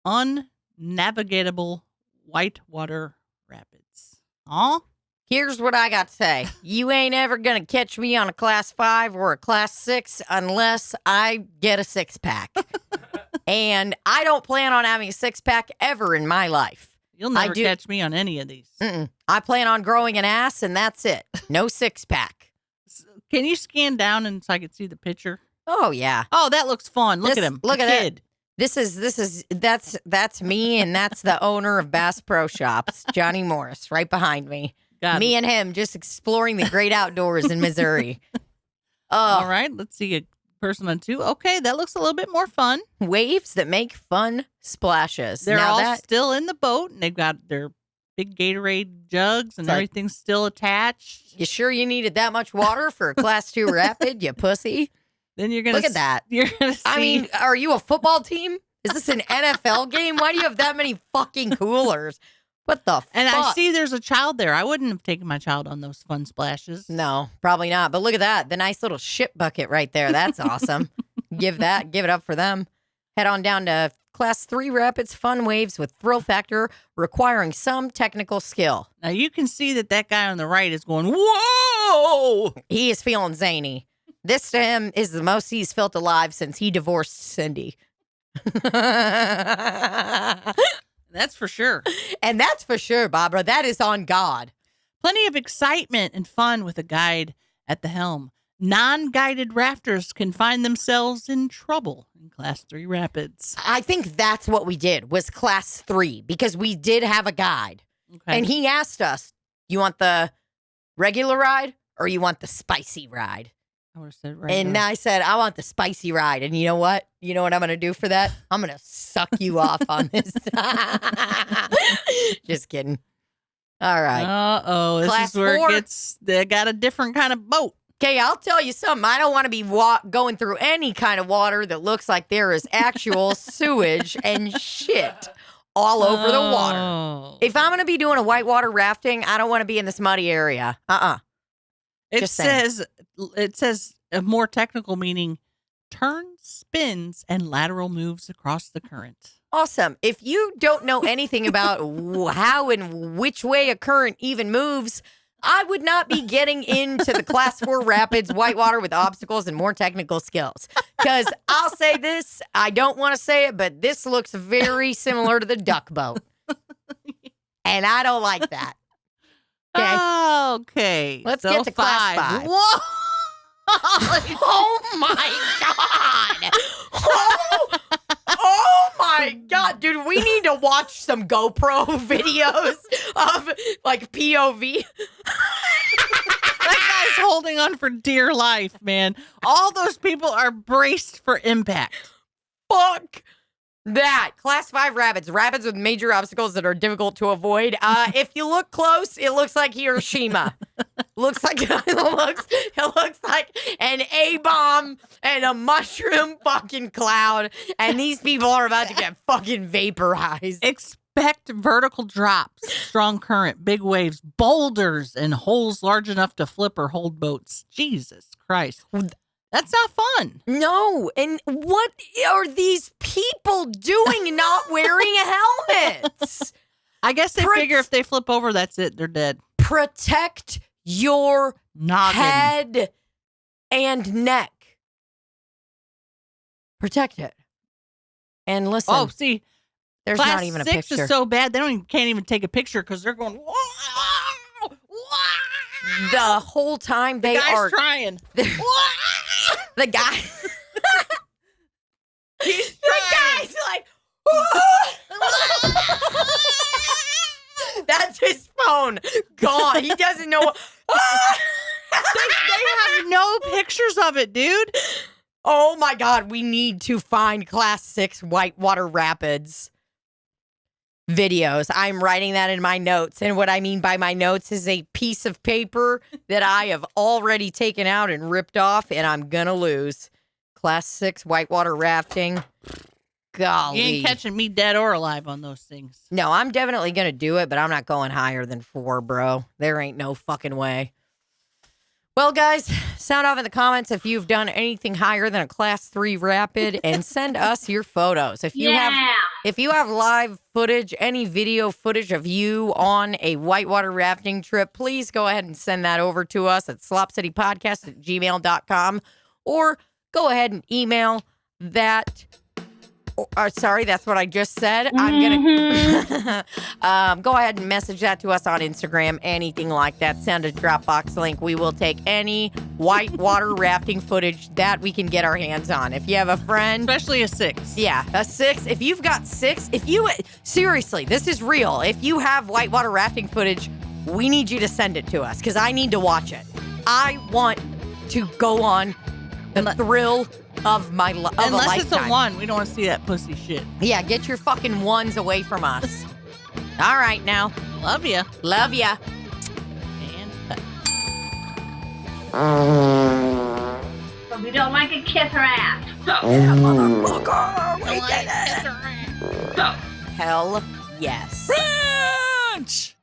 S4: unnavigatable whitewater rapids. Aw.
S3: Here's what I got to say. You ain't ever going to catch me on a class 5 or a class 6 unless I get a 6-pack. And I don't plan on having a 6-pack ever in my life.
S4: You'll never catch me on any of these.
S3: I plan on growing an ass and that's it. No 6-pack.
S4: Can you scan down and so I can see the picture?
S3: Oh, yeah.
S4: Oh, that looks fun. Look at him.
S3: Look
S4: The
S3: at
S4: kid.
S3: that. That's me and that's the owner of Bass Pro Shops, Johnny Morris, right behind me.
S4: God.
S3: Me and him just exploring the great outdoors in Missouri.
S4: All right, let's see a person on 2. Okay, that looks a little bit more fun.
S3: Waves that make fun splashes.
S4: They're
S3: Now
S4: all still in the boat, and they've got their big Gatorade jugs, and
S3: It's like-
S4: everything's still attached.
S3: You sure you needed that much water for a class 2 rapid, you pussy?
S4: Then you're gonna
S3: Look at that.
S4: You're gonna see.
S3: I mean, are you a football team? Is this an NFL game? Why do you have that many fucking coolers? What the
S4: and
S3: fuck?
S4: I see there's a child there. I wouldn't have taken my child on those fun splashes.
S3: No, probably not. But look at that. The nice little shit bucket right there. That's awesome. Give it up for them. Head on down to Class 3 Rapids Fun Waves with Thrill Factor, requiring some technical skill.
S4: Now you can see that guy on the right is going, whoa!
S3: He is feeling zany. This to him is the most he's felt alive since he divorced Cindy.
S4: That's for sure.
S3: And that's for sure, Barbara. That is on God.
S4: Plenty of excitement and fun with a guide at the helm. Non-guided rafters can find themselves in trouble in Class 3 Rapids.
S3: I think that's what we did, was Class 3, because we did have a guide.
S4: Okay.
S3: And he asked us, you want the regular ride or you want the spicy ride?
S4: I would have said right.
S3: And I said, I want the spicy ride. And you know what? You know what I'm going to do for that? I'm going to suck you off on this. Just kidding. All right.
S4: Uh-oh. This
S3: Class
S4: is where
S3: 4.
S4: they got a different kind of boat.
S3: Okay, I'll tell you something. I don't want to be going through any kind of water that looks like there is actual sewage and shit all over the water.
S4: Oh.
S3: If I'm going to be doing a whitewater rafting, I don't want to be in this muddy area.
S4: It
S3: Just saying.
S4: says a more technical meaning: turns, spins, and lateral moves across the current.
S3: Awesome. If you don't know anything about how and which way a current even moves, I would not be getting into the Class 4 Rapids whitewater with obstacles and more technical skills. Because I'll say this, I don't want to say it, but this looks very similar to the duck boat. And I don't like that.
S4: Okay.
S3: Let's get to Class 5.
S4: Whoa!
S3: Oh my God. Oh my God, dude, we need to watch some GoPro videos of like POV.
S4: That guy's holding on for dear life, man. All those people are braced for impact.
S3: Fuck that. Class 5 rapids with major obstacles that are difficult to avoid. If you look close, it looks like Hiroshima. Looks like it looks like an A-bomb and a mushroom fucking cloud, and these people are about to get fucking vaporized.
S4: Expect vertical drops, strong current, big waves, boulders, and holes large enough to flip or hold boats. Jesus Christ. That's not fun.
S3: No, and what are these people doing not wearing helmets?
S4: I guess they figure if they flip over, that's it. They're dead.
S3: Protect your
S4: Noggin.
S3: head and neck. Protect it. And listen.
S4: Oh, see,
S3: there's
S4: Class
S3: not even a
S4: 6
S3: picture.
S4: is so bad they can't even take a picture because they're going. Whoa,
S3: The whole time they
S4: the guy's
S3: are
S4: trying.
S3: the guy.
S4: He's
S3: The
S4: trying.
S3: guy's like. That's his phone. Gone. He doesn't know.
S4: They have no pictures of it, dude.
S3: Oh my God, we need to find Class 6 whitewater rapids videos. I'm writing that in my notes. And what I mean by my notes is a piece of paper that I have already taken out and ripped off, and I'm going to lose. Class 6 whitewater rafting. Golly.
S4: You ain't catching me dead or alive on those things.
S3: No, I'm definitely going to do it, but I'm not going higher than 4, bro. There ain't no fucking way. Well, guys, sound off in the comments if you've done anything higher than a Class 3 rapid, and send us your photos. If you have live footage, any video footage of you on a whitewater rafting trip, please go ahead and send that over to us at slopcitypodcast@gmail.com, or go ahead and email that. Sorry, that's what I just said. I'm gonna go ahead and message that to us on Instagram. Anything like that, send a Dropbox link. We will take any whitewater rafting footage that we can get our hands on. If you have a friend,
S4: Especially a 6.
S3: yeah, a 6. If you've got 6, seriously, this is real. If you have whitewater rafting footage, we need you to send it to us because I need to watch it. I want to go on the thrill of my life.
S4: Unless it's a 1. We don't want to see that pussy shit.
S3: Yeah, get your fucking ones away from us. All right, now.
S4: Love you.
S3: Love ya.
S4: And cut.
S6: But we don't like a kiss her ass. So,
S3: Motherfucker, we did it. Hell yes.
S2: Ranch!